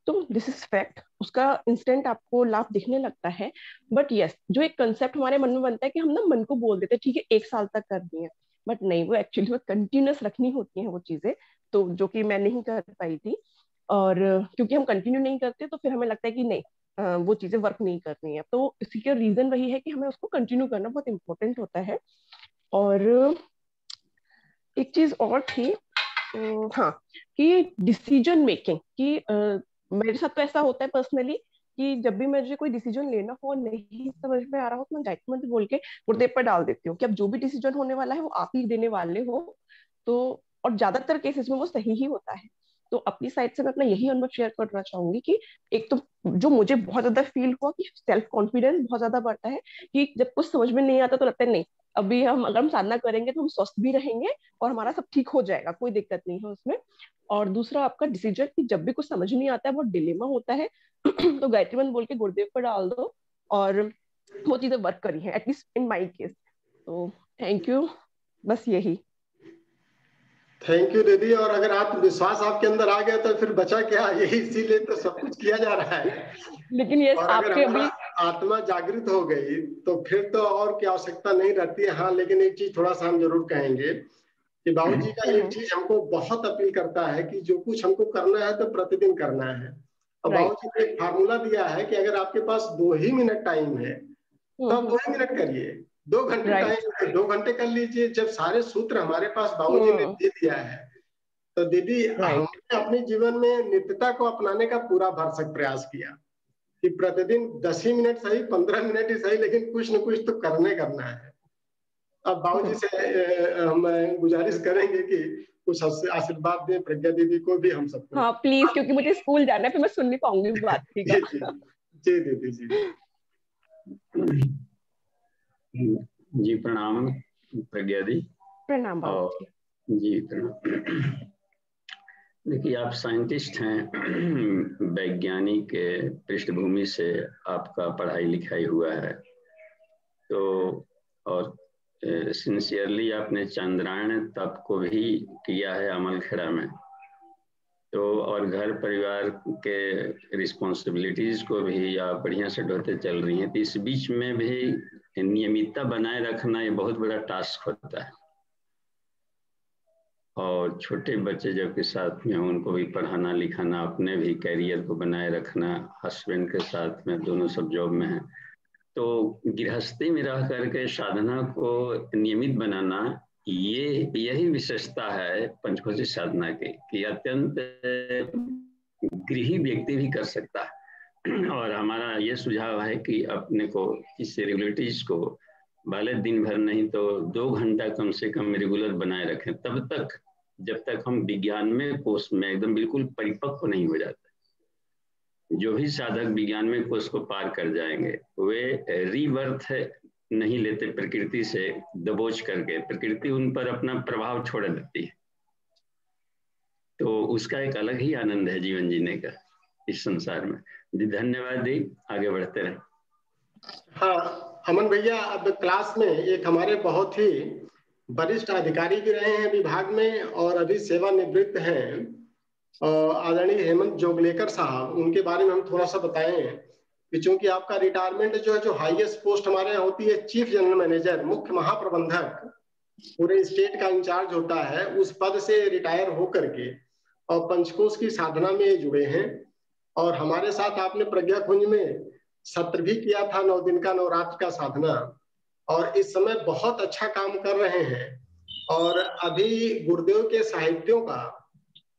तो दिस इज फैक्ट, उसका इंस्टेंट आपको लाभ दिखने लगता है। बट यस, जो एक कंसेप्ट हमारे मन में बनता है कि हम ना मन को बोल देते हैं ठीक है 1 साल तक करनी है, बट नहीं, वो एक्चुअली वो कंटिन्यूअस रखनी होती हैं वो चीजें, तो जो कि मैं नहीं कर पाई थी। और क्योंकि हम कंटिन्यू नहीं करते तो फिर हमें लगता है कि नहीं, वो चीजें वर्क नहीं कर रही हैं, तो इसी का रीजन वही है कि हमें उसको कंटिन्यू करना बहुत इंपॉर्टेंट होता है। और एक चीज और थी, हाँ, कि डिसीजन मेकिंग कि मेरे साथ तो ऐसा होता है पर्सनली कि जब भी मुझे कोई डिसीजन लेना हो, नहीं समझ में आ रहा हो, तो मैं गायत्री मंत्र बोल के गुरुदेव पर डाल देती हूँ कि अब जो भी डिसीजन होने वाला है वो आप ही देने वाले हो। तो और ज्यादातर केसेस में वो सही ही होता है। तो अपनी साइड से मैं अपना यही अनुभव शेयर करना चाहूंगी कि एक तो जो मुझे बहुत ज्यादा फील हुआ कि सेल्फ कॉन्फिडेंस बहुत ज्यादा बढ़ता है, कि जब कुछ समझ में नहीं आता तो लगता है नहीं, अभी हम अगर हम साधना करेंगे तो हम स्वस्थ भी रहेंगे और हमारा सब ठीक हो जाएगा, कोई दिक्कत नहीं है उसमें। और दूसरा आपका डिसीजन कि जब भी कुछ समझ नहीं आता है, बहुत डिलेमा होता है तो गायत्री मंत्र बोल के गुरुदेव पर डाल दो, और वो चीजें वर्क करी है एटलीस्ट इन माय केस। तो थैंक यू, बस यही। थैंक यू दीदी। और अगर आत्मविश्वास आपके अंदर आ गया तो फिर बचा क्या, यही इसीलिए तो सब कुछ किया जा रहा है। लेकिन ये और अगर आपके हमारा अभी आत्मा जागृत हो गई तो फिर तो और की आवश्यकता नहीं रहती है। हाँ, लेकिन एक चीज थोड़ा सा हम जरूर कहेंगे कि बाबूजी का एक चीज हमको बहुत अपील करता है कि जो कुछ हमको करना है तो प्रतिदिन करना है। और राइट, बाबूजी ने एक फार्मूला दिया है कि अगर आपके पास 2 ही मिनट टाइम है तो आप 2 ही मिनट करिए। 2 घंटे राइट, टाइम तो 2 घंटे कर लीजिए। जब सारे सूत्र हमारे पास बाबूजी ने दे दिया है तो दीदी राइट, हमने अपने जीवन में नित्यता को अपनाने का पूरा भरसक प्रयास किया कि प्रतिदिन 10 ही मिनट सही, 15 मिनट ही सही, लेकिन कुछ न कुछ तो करना है। अब बाबूजी से हम गुजारिश करेंगे कि कुछ आशीर्वाद दें प्रज्ञा दीदी को भी, हम सबको। हाँ प्लीज, क्योंकि मुझे स्कूल जाना है, फिर मैं सुन नहीं पाऊंगी बात की का। जी जी जी दीदी जी। जी प्रणाम प्रज्ञा दी। प्रणाम और बाबूजी। जी प्रणाम। देखिए आप साइंटिस्ट हैं, वैज्ञानिक पृष्ठभूमि से आपका पढ़ाई लिखाई हुआ है, तो और सिंसियरली आपने चंद्रायण तप को भी किया है अमलखेड़ा में, तो और घर परिवार के रिस्पॉन्सिबिलिटीज को भी आप बढ़िया से ढोते चल रही हैं। तो इस बीच में भी नियमितता बनाए रखना ये बहुत बड़ा टास्क होता है। और छोटे बच्चे जब के साथ में उनको भी पढ़ाना लिखाना, अपने भी कैरियर को बनाए रखना, हस्बैंड के साथ में दोनों सब जॉब में हैं, तो गृहस्थी में रह करके साधना को नियमित बनाना, ये यही विशेषता है पंचकोशी साधना की कि अत्यंत गृही व्यक्ति भी कर सकता है। और हमारा ये सुझाव है कि अपने को इस रेगुलरिटीज को भले दिन भर नहीं तो 2 घंटा कम से कम रेगुलर बनाए रखें, तब तक जब तक हम विज्ञान में कोर्स में एकदम बिल्कुल परिपक्व नहीं हो जाते। जो भी साधक विज्ञान में कोर्स को पार कर जाएंगे वे रीबर्थ नहीं लेते प्रकृति से दबोच करके, प्रकृति उन पर अपना प्रभाव छोड़ देती है, तो उसका एक अलग ही आनंद है जीवन जीने का इस संसार में। जी धन्यवाद दी, आगे बढ़ते रहे। हाँ अमन भैया, अब क्लास में एक हमारे बहुत ही वरिष्ठ अधिकारी भी रहे हैं विभाग में और अभी सेवानिवृत्त हैं, आदरणीय हेमंत जोगलेकर साहब, उनके बारे में हम थोड़ा सा बताएं कि चूंकि आपका रिटायरमेंट जो है, जो हाईएस्ट पोस्ट हमारे यहाँ होती है चीफ जनरल मैनेजर, मुख्य महाप्रबंधक, पूरे स्टेट का इंचार्ज होता है, उस पद से रिटायर होकर के और पंचकोश की साधना में जुड़े हैं। और हमारे साथ आपने प्रज्ञा कुंज में सत्र भी किया था, 9 दिन का नवरात्र का साधना, और इस समय बहुत अच्छा काम कर रहे हैं। और अभी गुरुदेव के साहित्यों का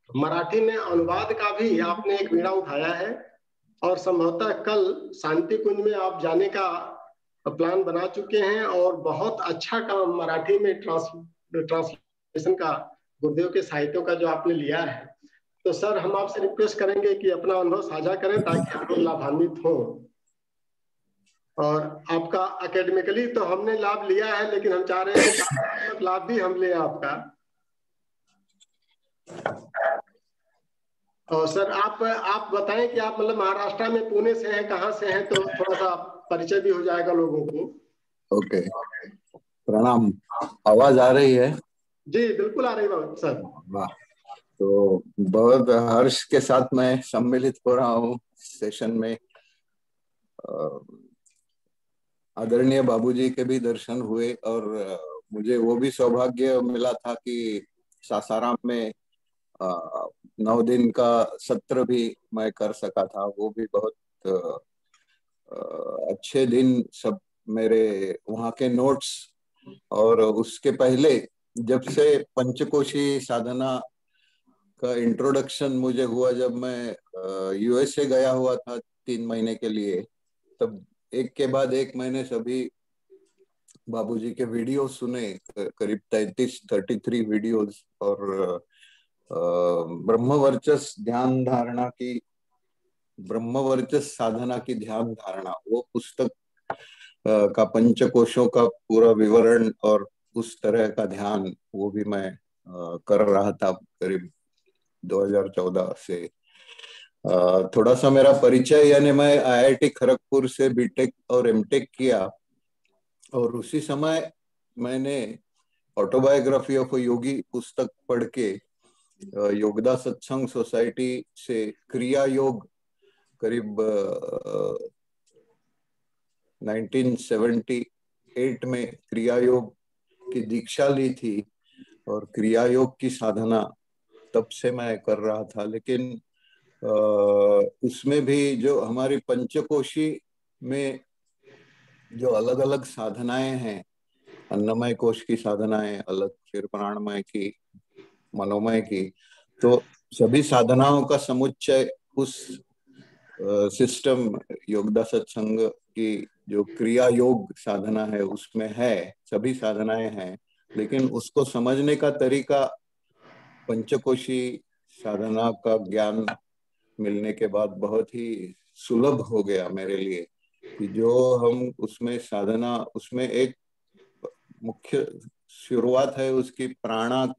मराठी में अनुवाद का भी आपने एक बीड़ा उठाया है, और संभवतः कल शांति कुंज में आप जाने का प्लान बना चुके हैं, और बहुत अच्छा काम मराठी में ट्रांसलेशन का गुरुदेव के साहित्यों का जो आपने लिया है। तो सर हम आपसे रिक्वेस्ट करेंगे कि अपना अनुभव साझा करें ताकि हम लोग लाभान्वित हों। और आपका एकेडमिकली तो हमने लाभ लिया है, लेकिन हम चाह रहे हैं कि लाभ भी हम ले आपका। और सर आप बताएं कि आप मतलब महाराष्ट्र में पुणे से हैं, कहाँ से हैं, तो थोड़ा सा परिचय भी हो जाएगा लोगों को। ओके, प्रणाम। आवाज आ रही है? जी बिल्कुल आ रही है सर। वाह, तो बहुत हर्ष के साथ मैं सम्मिलित हो रहा हूँ सेशन में। आदरणीय बाबूजी के भी दर्शन हुए और मुझे वो भी सौभाग्य मिला था कि सासाराम में 9 दिन का सत्र भी मैं कर सका था। वो भी बहुत अच्छे दिन। सब मेरे वहाँ के नोट्स, और उसके पहले जब से पंचकोशी साधना का इंट्रोडक्शन मुझे हुआ, जब मैं यूएसए गया हुआ था 3 महीने के लिए, तब एक के बाद एक मैंने सभी बाबूजी के वीडियो सुने, करीब 33 वीडियोस। और ब्रह्म वर्चस साधना की ध्यान धारणा, वो पुस्तक का पंचकोशों का पूरा विवरण और उस तरह का ध्यान, वो भी मैं कर रहा था करीब 2014 से। थोड़ा सा मेरा परिचय, यानी मैं आईआईटी खड़गपुर से बीटेक और एमटेक किया, और उसी समय मैंने ऑटोबायोग्राफी ऑफ योगी पुस्तक पढ़ के योगदा सत्संग सोसाइटी से क्रिया योग करीब 1978 में क्रिया योग की दीक्षा ली थी, और क्रिया योग की साधना तब से मैं कर रहा था। लेकिन उसमें भी जो हमारी पंचकोशी में जो अलग अलग साधनाएं हैं, अन्नमय कोश की साधनाएं अलग, फिर प्राणमय की, मनोमय की, तो सभी साधनाओं का समुच्चय उस सिस्टम योगदा सत्संग की जो क्रिया योग साधना है उसमें है। सभी साधनाएं हैं, लेकिन उसको समझने का तरीका पंचकोशी साधना का ज्ञान मिलने के बाद बहुत ही सुलभ हो गया मेरे लिए, कि जो हम उसमें साधना, उसमें एक मुख्य शुरुआत है उसकी प्राणा,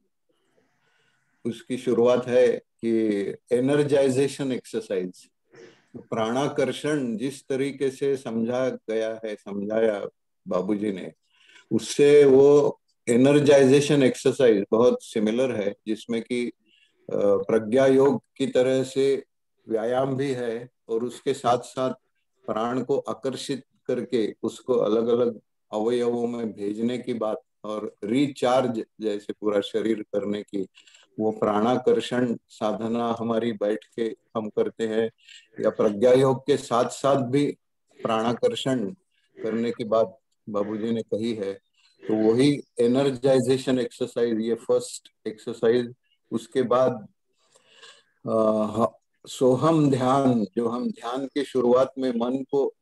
उसकी शुरुआत है कि एनर्जाइजेशन एक्सरसाइज, प्राणाकर्षण जिस तरीके से समझा गया है, समझाया बाबूजी ने, उससे वो एनर्जाइजेशन एक्सरसाइज बहुत सिमिलर है, जिसमें कि प्रज्ञा योग की तरह से व्यायाम भी है, और उसके साथ साथ प्राण को आकर्षित करके उसको अलग अलग अवयवों में भेजने की बात, और रिचार्ज जैसे पूरा शरीर करने की, वो प्राणाकर्षण साधना हमारी बैठ के हम करते हैं, या प्रज्ञा योग के साथ साथ भी प्राणाकर्षण करने की बात बाबूजी ने कही है। तो वही एनर्जाइजेशन एक्सरसाइज, ये फर्स्ट एक्सरसाइज। उसके बाद सोहम ध्यान, जो हम ध्यान की शुरुआत में मन को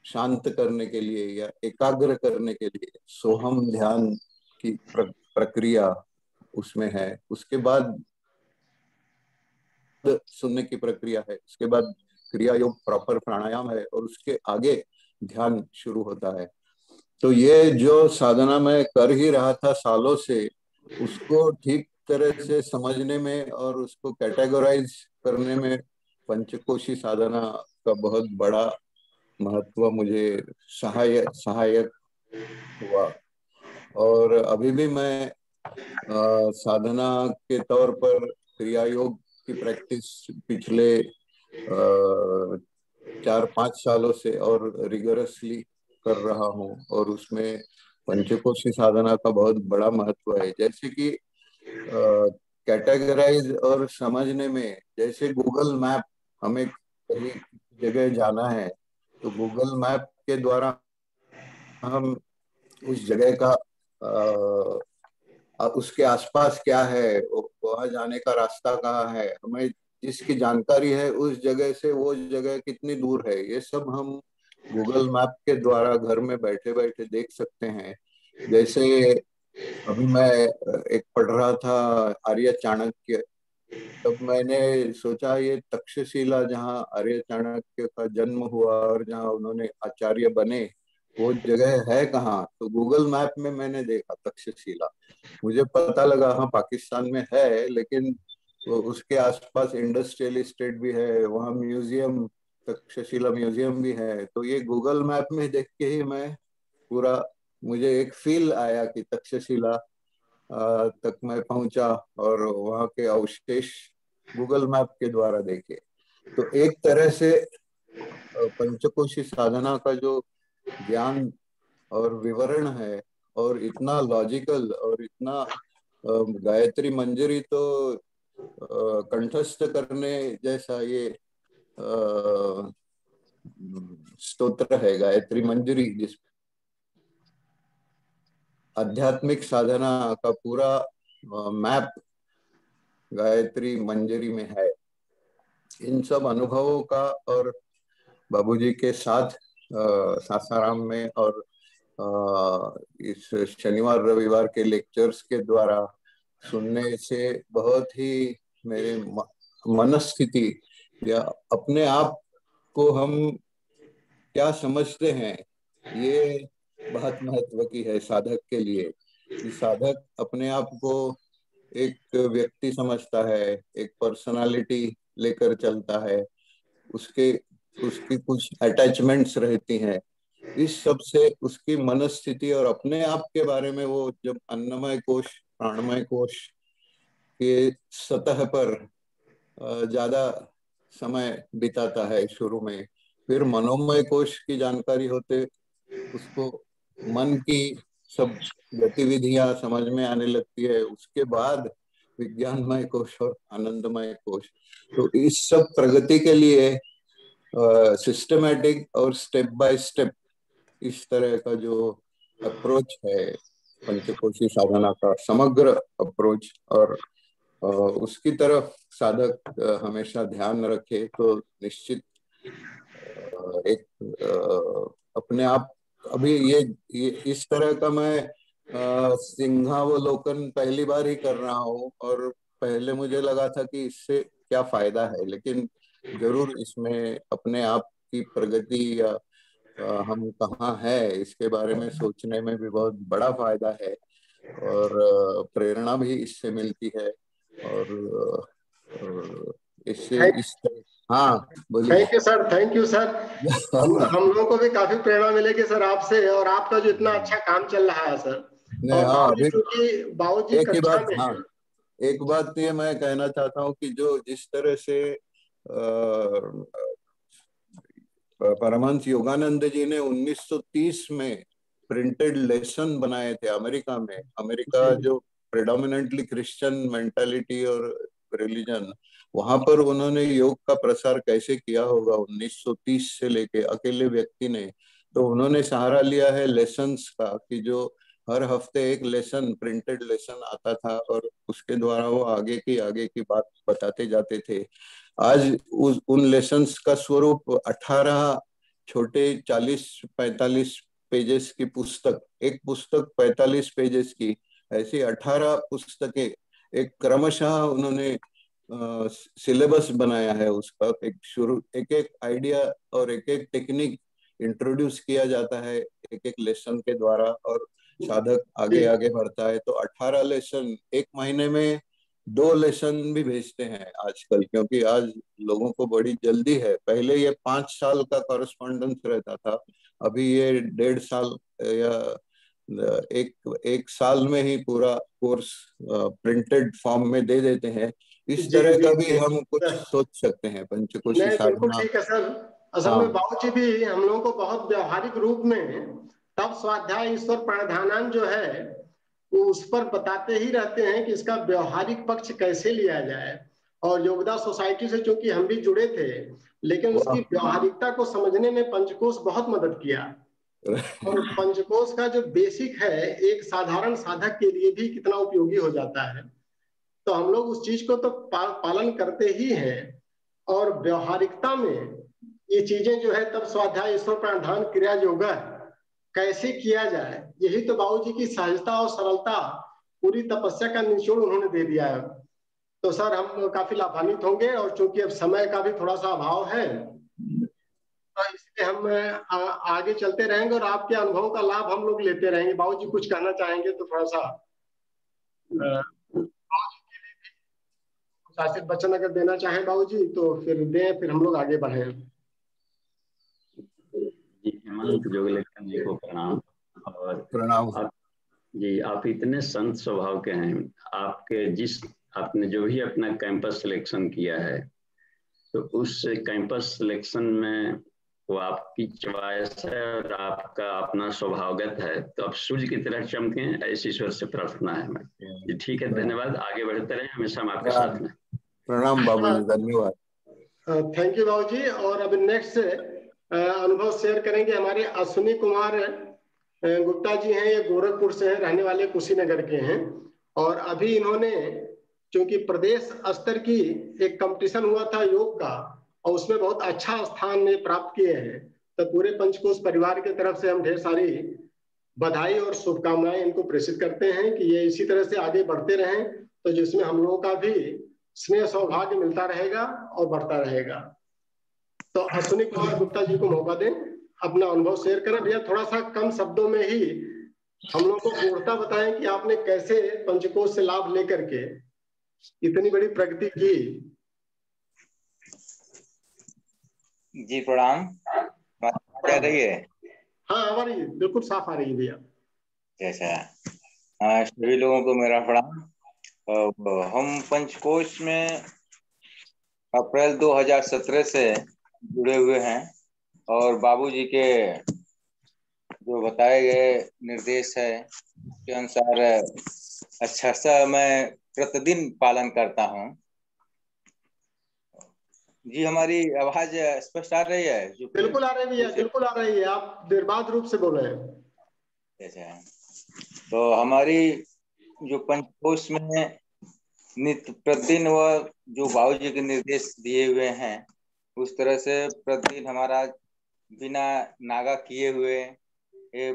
शांत करने के लिए या एकाग्र करने के लिए सोहम ध्यान की प्रक्रिया उसमें है। उसके बाद सुनने की प्रक्रिया है, उसके बाद क्रिया योग प्रॉपर प्राणायाम है, और उसके आगे ध्यान शुरू होता है। तो ये जो साधना मैं कर ही रहा था सालों से, उसको ठीक तरह से समझने में और उसको कैटेगराइज करने में पंचकोशी साधना का बहुत बड़ा महत्व मुझे सहायक हुआ। और अभी भी मैं साधना के तौर पर क्रिया योग की प्रैक्टिस पिछले 4-5 सालों से और रिगरसली कर रहा हूँ, और उसमें पंचकोशी साधना का बहुत बड़ा महत्व है। जैसे कि कैटेगराइज और समझने में, जैसे गूगल मैप, हमें कहीं जगह जाना है तो गूगल मैप के द्वारा हम उस जगह का उसके आसपास क्या है, वहां जाने का रास्ता कहाँ है, हमें जिसकी जानकारी है उस जगह से वो जगह कितनी दूर है, ये सब हम गूगल मैप के द्वारा घर में बैठे बैठे देख सकते हैं। जैसे अभी मैं एक पढ़ रहा था आर्य चाणक्य, तब मैंने सोचा ये तक्षशिला जहाँ आर्य चाणक्य का जन्म हुआ और जहाँ उन्होंने आचार्य बने, वो जगह है कहाँ? तो गूगल मैप में मैंने देखा तक्षशिला, मुझे पता लगा हाँ पाकिस्तान में है, लेकिन वो उसके आसपास इंडस्ट्रियल एस्टेट भी है, वहाँ म्यूजियम, तक्षशिला म्यूजियम भी है। तो ये गूगल मैप में देख के ही मैं पूरा, मुझे एक फील आया कि तक्षशिला तक मैं पहुंचा और वहाँ के अवशेष गूगल मैप के द्वारा देखे। तो एक तरह से पंचकोशी साधना का जो ज्ञान और विवरण है और इतना लॉजिकल और इतना गायत्री मंजरी तो कंठस्थ करने जैसा ये स्तोत्र है गायत्री मंजरी, जिस आध्यात्मिक साधना का पूरा मैप गायत्री मंजरी में है। इन सब अनुभवों का और बाबूजी के साथ सासाराम में और इस शनिवार रविवार के लेक्चर्स के द्वारा सुनने से बहुत ही मेरे मनस्थिति या अपने आप को हम क्या समझते हैं, ये बहुत महत्व की है साधक के लिए। कि साधक अपने आप को एक व्यक्ति समझता है, एक पर्सनालिटी लेकर चलता है, उसकी कुछ अटैचमेंट्स रहती हैं। इस सब से उसकी मनस्थिति और अपने आप के बारे में वो जब अन्नमय कोश प्राणमय कोश के सतह पर ज्यादा समय बिताता है शुरू में, फिर मनोमय कोश की जानकारी होते उसको मन की सब गतिविधियां समझ में आने लगती है, उसके बाद विज्ञानमय कोश और आनंदमय कोश। तो इस सब प्रगति के लिए सिस्टमैटिक और स्टेप बाय स्टेप इस तरह का जो अप्रोच है पंचकोशी साधना का, समग्र अप्रोच, और उसकी तरफ साधक हमेशा ध्यान रखे तो निश्चित एक अपने आप अभी ये इस तरह का मैं सिंहावलोकन पहली बार ही कर रहा हूँ, और पहले मुझे लगा था कि इससे क्या फायदा है, लेकिन जरूर इसमें अपने आप की प्रगति या हम कहाँ हैं इसके बारे में सोचने में भी बहुत बड़ा फायदा है, और प्रेरणा भी इससे मिलती है। और इससे इस हाँ बोलिए। Thank you sir, thank you sir. हम लोगों को भी काफी प्रेरणा मिलेगी सर आपसे, और आपका जो इतना अच्छा काम चल रहा है सर। और बाबूजी एक ही कक्षा बात, में हाँ एक बात ये मैं कहना चाहता हूँ कि जो जिस तरह से परमहंस योगानंद जी ने 1930 में प्रिंटेड लेसन बनाए थे अमेरिका में। अमेरिका जो प्रेडोमिनेंटली क्रिश्चियन मेंटालिटी और रिलीजन, वहां पर उन्होंने योग का प्रसार कैसे किया होगा 1930 से लेके, अकेले व्यक्ति ने। तो उन्होंने सहारा लिया है लेसन्स का, कि जो हर हफ्ते एक लेसन, प्रिंटेड लेसन आता था और उसके द्वारा वो आगे की बात बताते जाते थे। आज उन लेसन्स का स्वरूप 18 छोटे 40-45 पेजेस की पुस्तक, एक पुस्तक 45 पेजेस की, ऐसी 18 पुस्तकें एक क्रमशः उन्होंने सिलेबस बनाया है उसका। एक एक आइडिया और एक एक टेक्निक इंट्रोड्यूस किया जाता है एक एक लेसन के द्वारा, और साधक आगे आगे बढ़ता है। तो 18 लेसन, एक महीने में 2 लेसन भी भेजते हैं आजकल, क्योंकि आज लोगों को बड़ी जल्दी है। पहले ये 5 साल का कॉरेस्पॉन्डेंस रहता था, अभी ये 1.5 साल या एक साल में ही पूरा कोर्स प्रिंटेड फॉर्म में दे देते हैं। इस तरह का भी हम कुछ सोच सकते हैं पंचकोशी साधना। बिल्कुल ठीक है सर। असल में बाबूजी भी हम लोगों को बहुत व्यवहारिक रूप में तब स्वाध्याय ईश्वर प्रणिधान जो है वो उस पर बताते ही रहते हैं कि इसका व्यवहारिक पक्ष कैसे लिया जाए। और योगदान सोसाइटी से चूंकि हम भी जुड़े थे, लेकिन उसकी व्यवहारिकता को समझने में पंचकोश बहुत मदद किया। और पंचकोश का जो बेसिक है एक साधारण साधक के लिए भी कितना उपयोगी हो जाता है। तो हम लोग उस चीज को तो पालन करते ही हैं। और व्यवहारिकता में ये चीजें जो है तब स्वाध्याय ईश्वर प्रणिधान क्रिया योग कैसे किया जाए, यही तो बाबूजी की सहजता और सरलता, पूरी तपस्या का निचोड़ उन्होंने दे दिया है। तो सर हम काफी लाभान्वित होंगे, और चूंकि अब समय का भी थोड़ा सा अभाव है तो इसलिए हम आगे चलते रहेंगे और आपके अनुभवों का लाभ हम लोग लेते रहेंगे। बाबूजी कुछ कहना चाहेंगे तो थोड़ा सा शासित वचन अगर देना चाहें बाबूजी तो फिर दें, फिर हम लोग आगे बढ़े। जी हेमंत जोगलेकर जी को प्रणाम। और प्रणाम जी, आप इतने संत स्वभाव के हैं। आपने जो भी अपना कैंपस सिलेक्शन किया है, तो उस कैंपस सिलेक्शन में वो आपकी चॉइस है और आपका अपना स्वभावगत है। तो आप सूर्य की तरह चमकें, ऐसी ईश्वर से प्रार्थना है हमारी। ठीक है, धन्यवाद। आगे बढ़ते रहे, हमेशा हम आपके साथ में। प्रणाम बाबूजी, धन्यवाद। थैंक यू बाबूजी। और अब नेक्स्ट अनुभव शेयर करेंगे हमारे अश्विनी कुमार गुप्ता जी हैं। ये गोरखपुर से हैं, रहने वाले कुशीनगर के हैं। और अभी इन्होंने, चूंकि प्रदेश स्तर की एक कंपटीशन हुआ था योग का, और उसमें बहुत अच्छा स्थान ये प्राप्त किए हैं। तो पूरे पंचकोश परिवार की तरफ से हम ढेर सारी बधाई और शुभकामनाएं इनको प्रेषित करते हैं कि ये इसी तरह से आगे बढ़ते रहें, तो जिसमें हम लोगों का भी स्नेह सौभाग्य मिलता रहेगा और बढ़ता रहेगा। तो अश्विनी कुमार गुप्ता जी को मौका दें, अपना अनुभव शेयर करें। भैया थोड़ा सा कम शब्दों में ही हम लोगों को पूर्णता बताएं कि आपने कैसे पंचकोश से लाभ लेकर के इतनी बड़ी प्रगति की। जी प्रणाम। आ रही है? हाँ आ रही है, बिल्कुल साफ आ रही है भैया। जैसा सभी लोगों को मेरा प्रणाम। हम पंचकोश में अप्रैल 2017 से जुड़े हुए हैं और बाबूजी के जो बताए गए निर्देश है के अनुसार अच्छा सा मैं प्रतिदिन पालन करता हूँ। जी हमारी आवाज स्पष्ट आ रही है? बिल्कुल आ रही है भैया, बिल्कुल आ रही है। आप निर्बाध रूप से बोल रहे हैं। अच्छा, तो हमारी जो पंचकोश में नित्य प्रतिदिन वह जो बाबूजी के निर्देश दिए हुए हैं उस तरह से प्रतिदिन हमारा बिना नागा किए हुए ये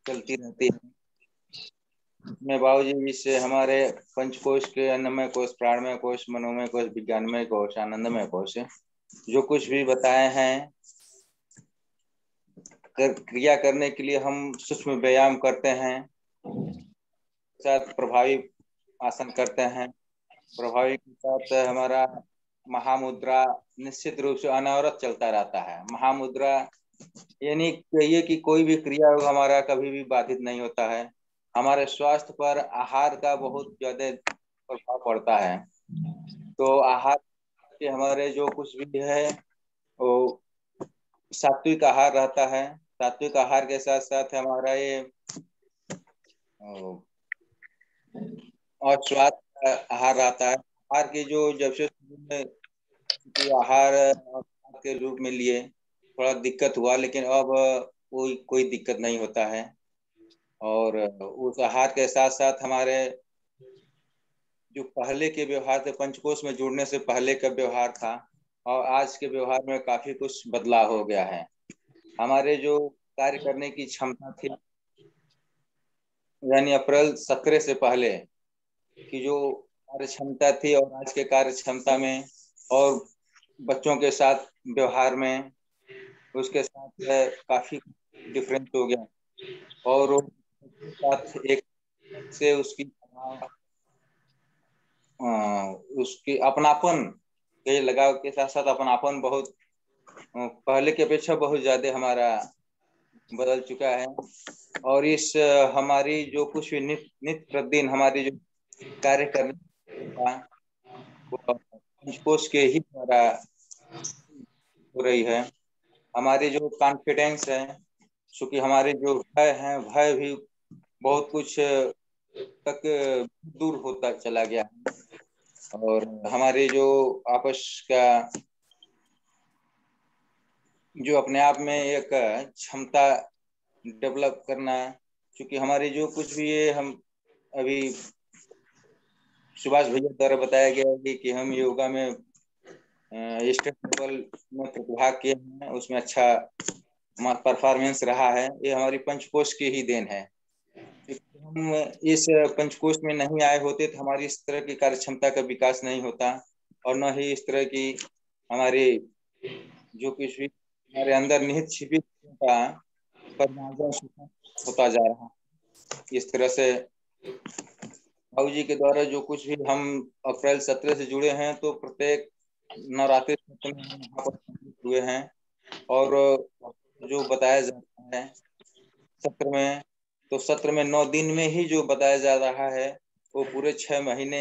चलती रहती है। इसमें बाबूजी से हमारे पंचकोश के अन्नमय कोश, प्राणमय कोश, मनोमय कोश, विज्ञानमय कोश, आनंदमय कोश जो कुछ भी बताए हैं क्रिया करने के लिए हम सूक्ष्म व्यायाम करते हैं, साथ प्रभावी आसन करते हैं। प्रभावी के साथ हमारा महामुद्रा निश्चित रूप से अनवरत चलता रहता है। महामुद्रा यानी ये कि कोई भी क्रिया हमारा कभी भी बाधित नहीं होता है। हमारे स्वास्थ्य पर आहार का बहुत ज्यादा प्रभाव पड़ता है। तो आहार के हमारे जो कुछ भी है वो सात्विक आहार रहता है। सात्विक आहार के साथ साथ हमारा ये और स्वाद आहार रहता है। आहार की जो जब से आहार के रूप में लिए थोड़ा दिक्कत हुआ, लेकिन अब कोई दिक्कत नहीं होता है। और उस आहार के साथ साथ हमारे जो पहले के व्यवहार थे, पंचकोश में जुड़ने से पहले का व्यवहार था और आज के व्यवहार में काफी कुछ बदलाव हो गया है। हमारे जो कार्य करने की क्षमता थी, यानी अप्रैल 17 से पहले की जो कार्य क्षमता थी और आज के कार्य क्षमता में और बच्चों के साथ व्यवहार में उसके साथ काफी डिफरेंस हो गया। और साथ एक से उसकी अपनापन के लगाव के साथ साथ अपनापन बहुत पहले की अपेक्षा बहुत ज्यादा हमारा बदल चुका है। और इस हमारी जो कुछ नित्य प्रतिदिन हमारी जो कार्य करने का पंचकोश के ही द्वारा हो रही है। हमारी जो कॉन्फिडेंस है, क्योंकि हमारे जो भय है, भय भी बहुत कुछ तक दूर होता चला गया। और हमारे जो आपस का जो अपने आप में एक क्षमता डेवलप करना, क्योंकि हमारी जो कुछ भी है, हम अभी सुभाष भैया द्वारा बताया गया है कि हम योगा में स्टेट लेवल में प्रतिभाग किए हैं, उसमें अच्छा परफॉर्मेंस रहा है। ये हमारी पंचकोश की ही देन है। हम इस पंचकोश में नहीं आए होते तो हमारी इस तरह की कार्य क्षमता का विकास नहीं होता और न ही इस तरह की हमारी जो कुछ भी हमारे अंदर निहित छिपी का परिमार्जन होता जा रहा है। इस तरह से बाबूजी के द्वारा जो कुछ भी हम अप्रैल 17 से जुड़े हैं, तो प्रत्येक नवरात्रि हुए हैं और जो बताया जाता है सत्र में, तो सत्र में 9 दिन में ही जो बताया जा रहा है वो पूरे 6 महीने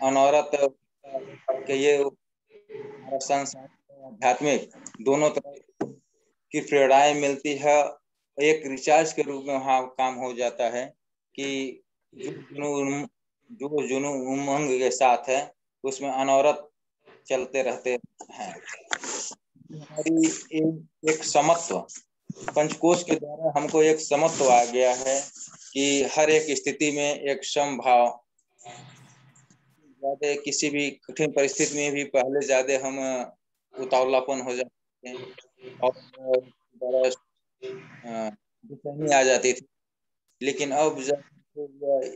अनवरत के ये हमारा संसार आध्यात्मिक दोनों तरफ की प्रेरणाएं मिलती है, एक रिचार्ज के रूप में वहाँ काम हो जाता है कि जो जुनून उमंग के साथ है उसमें अनवरत चलते रहते हैं। हमारी एक समत्व पंचकोश के द्वारा हमको एक समत्व आ गया है कि हर एक स्थिति में एक समभाव, ज्यादा किसी भी कठिन परिस्थिति में भी पहले ज्यादा हम उतावलापन हो जाते हैं और बेचैनी आ जाती थी, लेकिन अब जब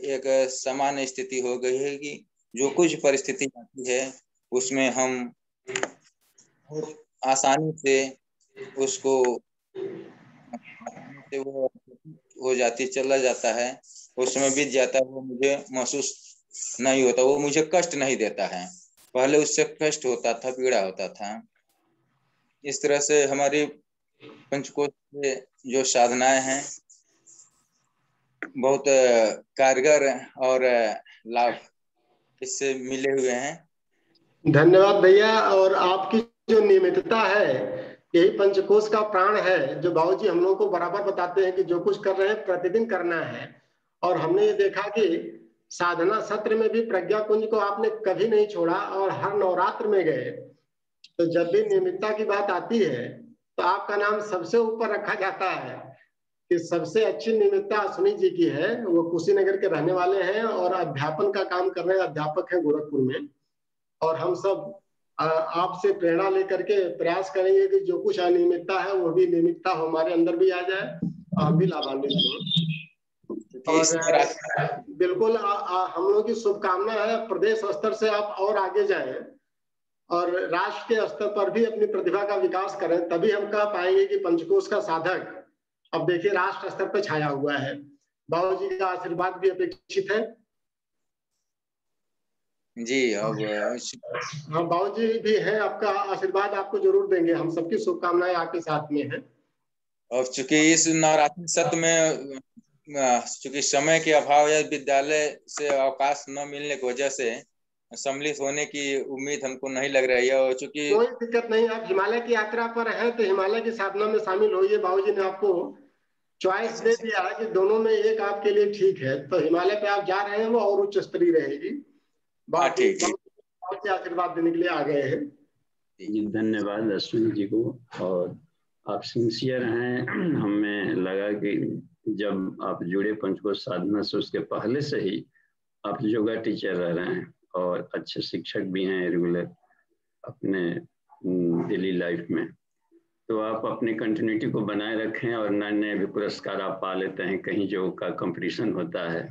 एक सामान्य स्थिति हो गई है कि जो कुछ परिस्थिति आती है उसमें हम बहुत आसानी से उसको से वो हो जाती, चला जाता है, उसमें बीत जाता है, वो मुझे महसूस नहीं होता, वो मुझे कष्ट नहीं देता है। पहले उससे कष्ट होता था, पीड़ा होता था। इस तरह से हमारी पंचकोश से जो साधनाएं हैं बहुत कारगर और लाभ इससे मिले हुए हैं। धन्यवाद भैया। और आपकी जो नियमितता है यही पंचकोश का प्राण है, जो बाबूजी हम लोगों को बराबर बताते हैं कि जो कुछ कर रहे हैं प्रतिदिन करना है। और हमने ये देखा कि साधना सत्र में भी प्रज्ञा कुंज को आपने कभी नहीं छोड़ा और हर नवरात्र में गए। तो जब भी नियमितता की बात आती है तो आपका नाम सबसे ऊपर रखा जाता है कि सबसे अच्छी नियमितता अश्विनी जी की है। वो कुशीनगर के रहने वाले हैं और अध्यापन का काम कर रहे हैं, अध्यापक है गोरखपुर में। और हम सब आपसे प्रेरणा लेकर के प्रयास करेंगे कि जो कुछ अनियमितता है वो भी नियमितता हमारे अंदर भी आ जाए और हम भी लाभान्वित हों। और बिल्कुल हम लोगों की शुभकामना है प्रदेश स्तर से आप और आगे जाएं और राष्ट्र के स्तर पर भी अपनी प्रतिभा का विकास करें, तभी हम कह पाएंगे कि पंचकोश का साधक अब देखिए राष्ट्र स्तर पर छाया हुआ है। बाबू जी का आशीर्वाद भी अपेक्षित है। जी अब हाँ बाबू जी भी हैं, आपका आशीर्वाद आपको जरूर देंगे। हम सबकी शुभकामनाएं आपके साथ में हैं। और चूंकि इस नवरात्रि सत्र में चूंकि समय के अभाव या विद्यालय से अवकाश न मिलने की वजह से सम्मिलित होने की उम्मीद हमको नहीं लग रही है। और चूंकि कोई दिक्कत नहीं, आप हिमालय की यात्रा पर हैं तो हिमालय की साधना में शामिल होइए। बाबूजी ने आपको चॉइस दे दिया है कि दोनों में एक आपके लिए ठीक है, तो हिमालय पे आप जा रहे हैं वो और उच्च स्तरीय रहेगी। बाकी बहुत आशीर्वाद देने के लिए आ गए हैं। धन्यवाद अश्विनी जी को। और आप सिंसियर हैं, हमें लगा कि जब आप जुड़े पंचकोश साधना से उसके पहले से ही आप योगा टीचर रह रहे हैं और अच्छे शिक्षक भी हैं रेगुलर अपने डेली लाइफ में। तो आप अपनी कंटिन्यूटी को बनाए रखें और नए नए भी पुरस्कार आप पा लेते हैं। कहीं जो का कंपटीशन होता है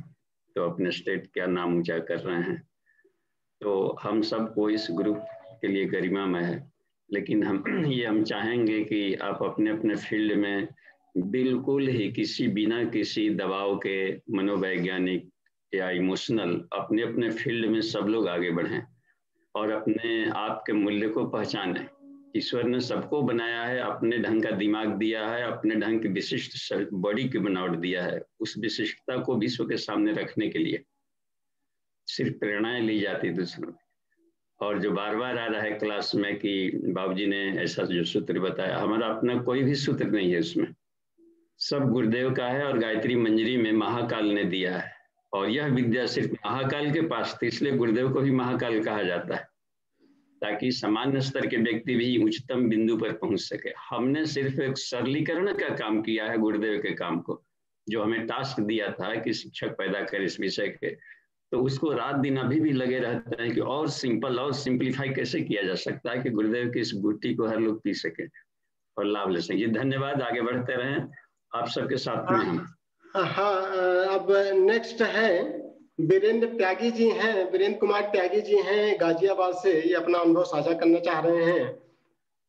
तो अपने स्टेट का नाम ऊंचा कर रहे हैं। तो हम सबको इस ग्रुप के लिए गरिमामय है, लेकिन हम चाहेंगे कि आप अपने अपने फील्ड में बिल्कुल ही बिना किसी दबाव के मनोवैज्ञानिक या इमोशनल अपने अपने फील्ड में सब लोग आगे बढ़ें और अपने आप के मूल्य को पहचानें। ईश्वर ने सबको बनाया है, अपने ढंग का दिमाग दिया है, अपने ढंग की विशिष्ट बॉडी की बनावट दिया है। उस विशिष्टता को विश्व के सामने रखने के लिए सिर्फ प्रेरणाएं ली जाती दूसरों। और जो बार बार आ रहा है क्लास में कि बाबूजी ने ऐसा जो सूत्र बताया, हमारा अपना कोई भी सूत्र नहीं है, उसमें सब गुरुदेव का है और गायत्री मंजरी में महाकाल ने दिया है। और यह विद्या सिर्फ महाकाल के पास थी, इसलिए गुरुदेव को भी महाकाल कहा जाता है, ताकि सामान्य स्तर के व्यक्ति भी उच्चतम बिंदु पर पहुंच सके। हमने सिर्फ एक सरलीकरण का काम किया है गुरुदेव के काम को, जो हमें टास्क दिया था कि शिक्षक पैदा करे इस विषय के, तो उसको रात दिन अभी भी लगे रहते हैं कि और सिंपल और सिंप्लीफाई कैसे किया जा सकता है कि गुरुदेव की इस गुट्टी को हर लोग पी सके और लाभ ले सके। धन्यवाद, आगे बढ़ते रहें आप सबके साथ में हम। हाँ अब नेक्स्ट है वीरेंद्र त्यागी जी हैं, वीरेंद्र कुमार त्यागी जी हैं गाजियाबाद से, ये अपना अनुभव साझा करना चाह रहे हैं।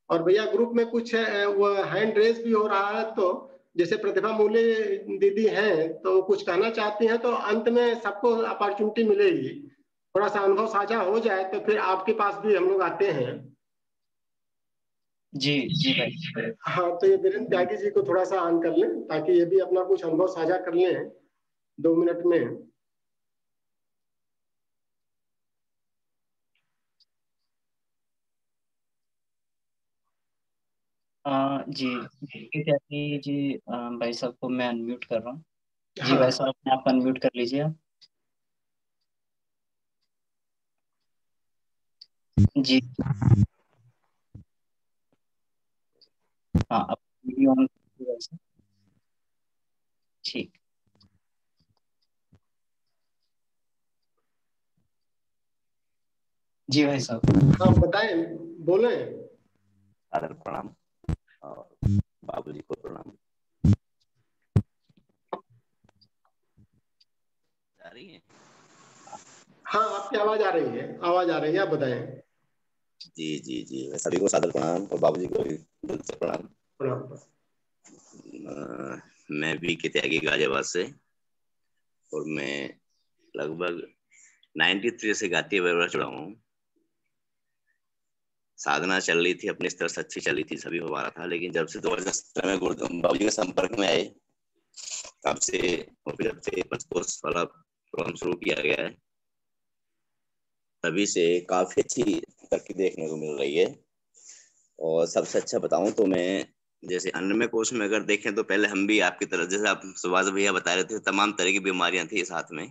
और भैया ग्रुप में कुछ वो हैंड रेस भी हो रहा है, तो जैसे प्रतिभा मूले दीदी हैं तो कुछ कहना चाहती हैं, तो अंत में सबको अपॉर्चुनिटी मिलेगी। थोड़ा सा अनुभव साझा हो जाए तो फिर आपके पास भी हम लोग आते हैं। जी जी भाई। हाँ तो ये वीरेंद्र त्यागी जी को थोड़ा सा ऑन कर लें ताकि ये भी अपना कुछ अनुभव साझा कर लें 2 मिनट में। जी त्यागी जी, भाई साहब को मैं अनम्यूट कर रहा हूँ। जी हाँ भाई साहब, अपने आप अनम्यूट कर लीजिए आप। जी हाँ, अब वीडियो ऑन कीजिए भाई साहब। ठीक। जी भाई साहब। हाँ बताएं, बोले। सादर प्रणाम और बाबूजी को प्रणाम। आ रही है? हाँ आपकी आवाज आ रही है, आवाज आ रही है, आप बताएं। जी जी जी, मैं सभी को सादर प्रणाम और बाबूजी को भी दिल से प्रणाम। प्रणाम। मैं भी के त्यागी गाजियाबाद से, और मैं लगभग 93 से गाती हुए जुड़ा हूँ। साधना चल रही थी अपने स्तर से, अच्छी चली थी, सभी हो रहा था, लेकिन जब से 2017 में बाबूजी के संपर्क में आए, तब से और फिर जब से पंचकोश वाला प्रोग्राम शुरू किया गया है, तभी से काफी अच्छी तरक्की देखने को मिल रही है। और सबसे अच्छा बताऊं तो मैं, जैसे अन्नमय कोश में अगर देखें तो पहले हम भी आपकी तरह, जैसे आप सुभाष भैया बता रहे थे, तमाम तरह की बीमारियां थी साथ में,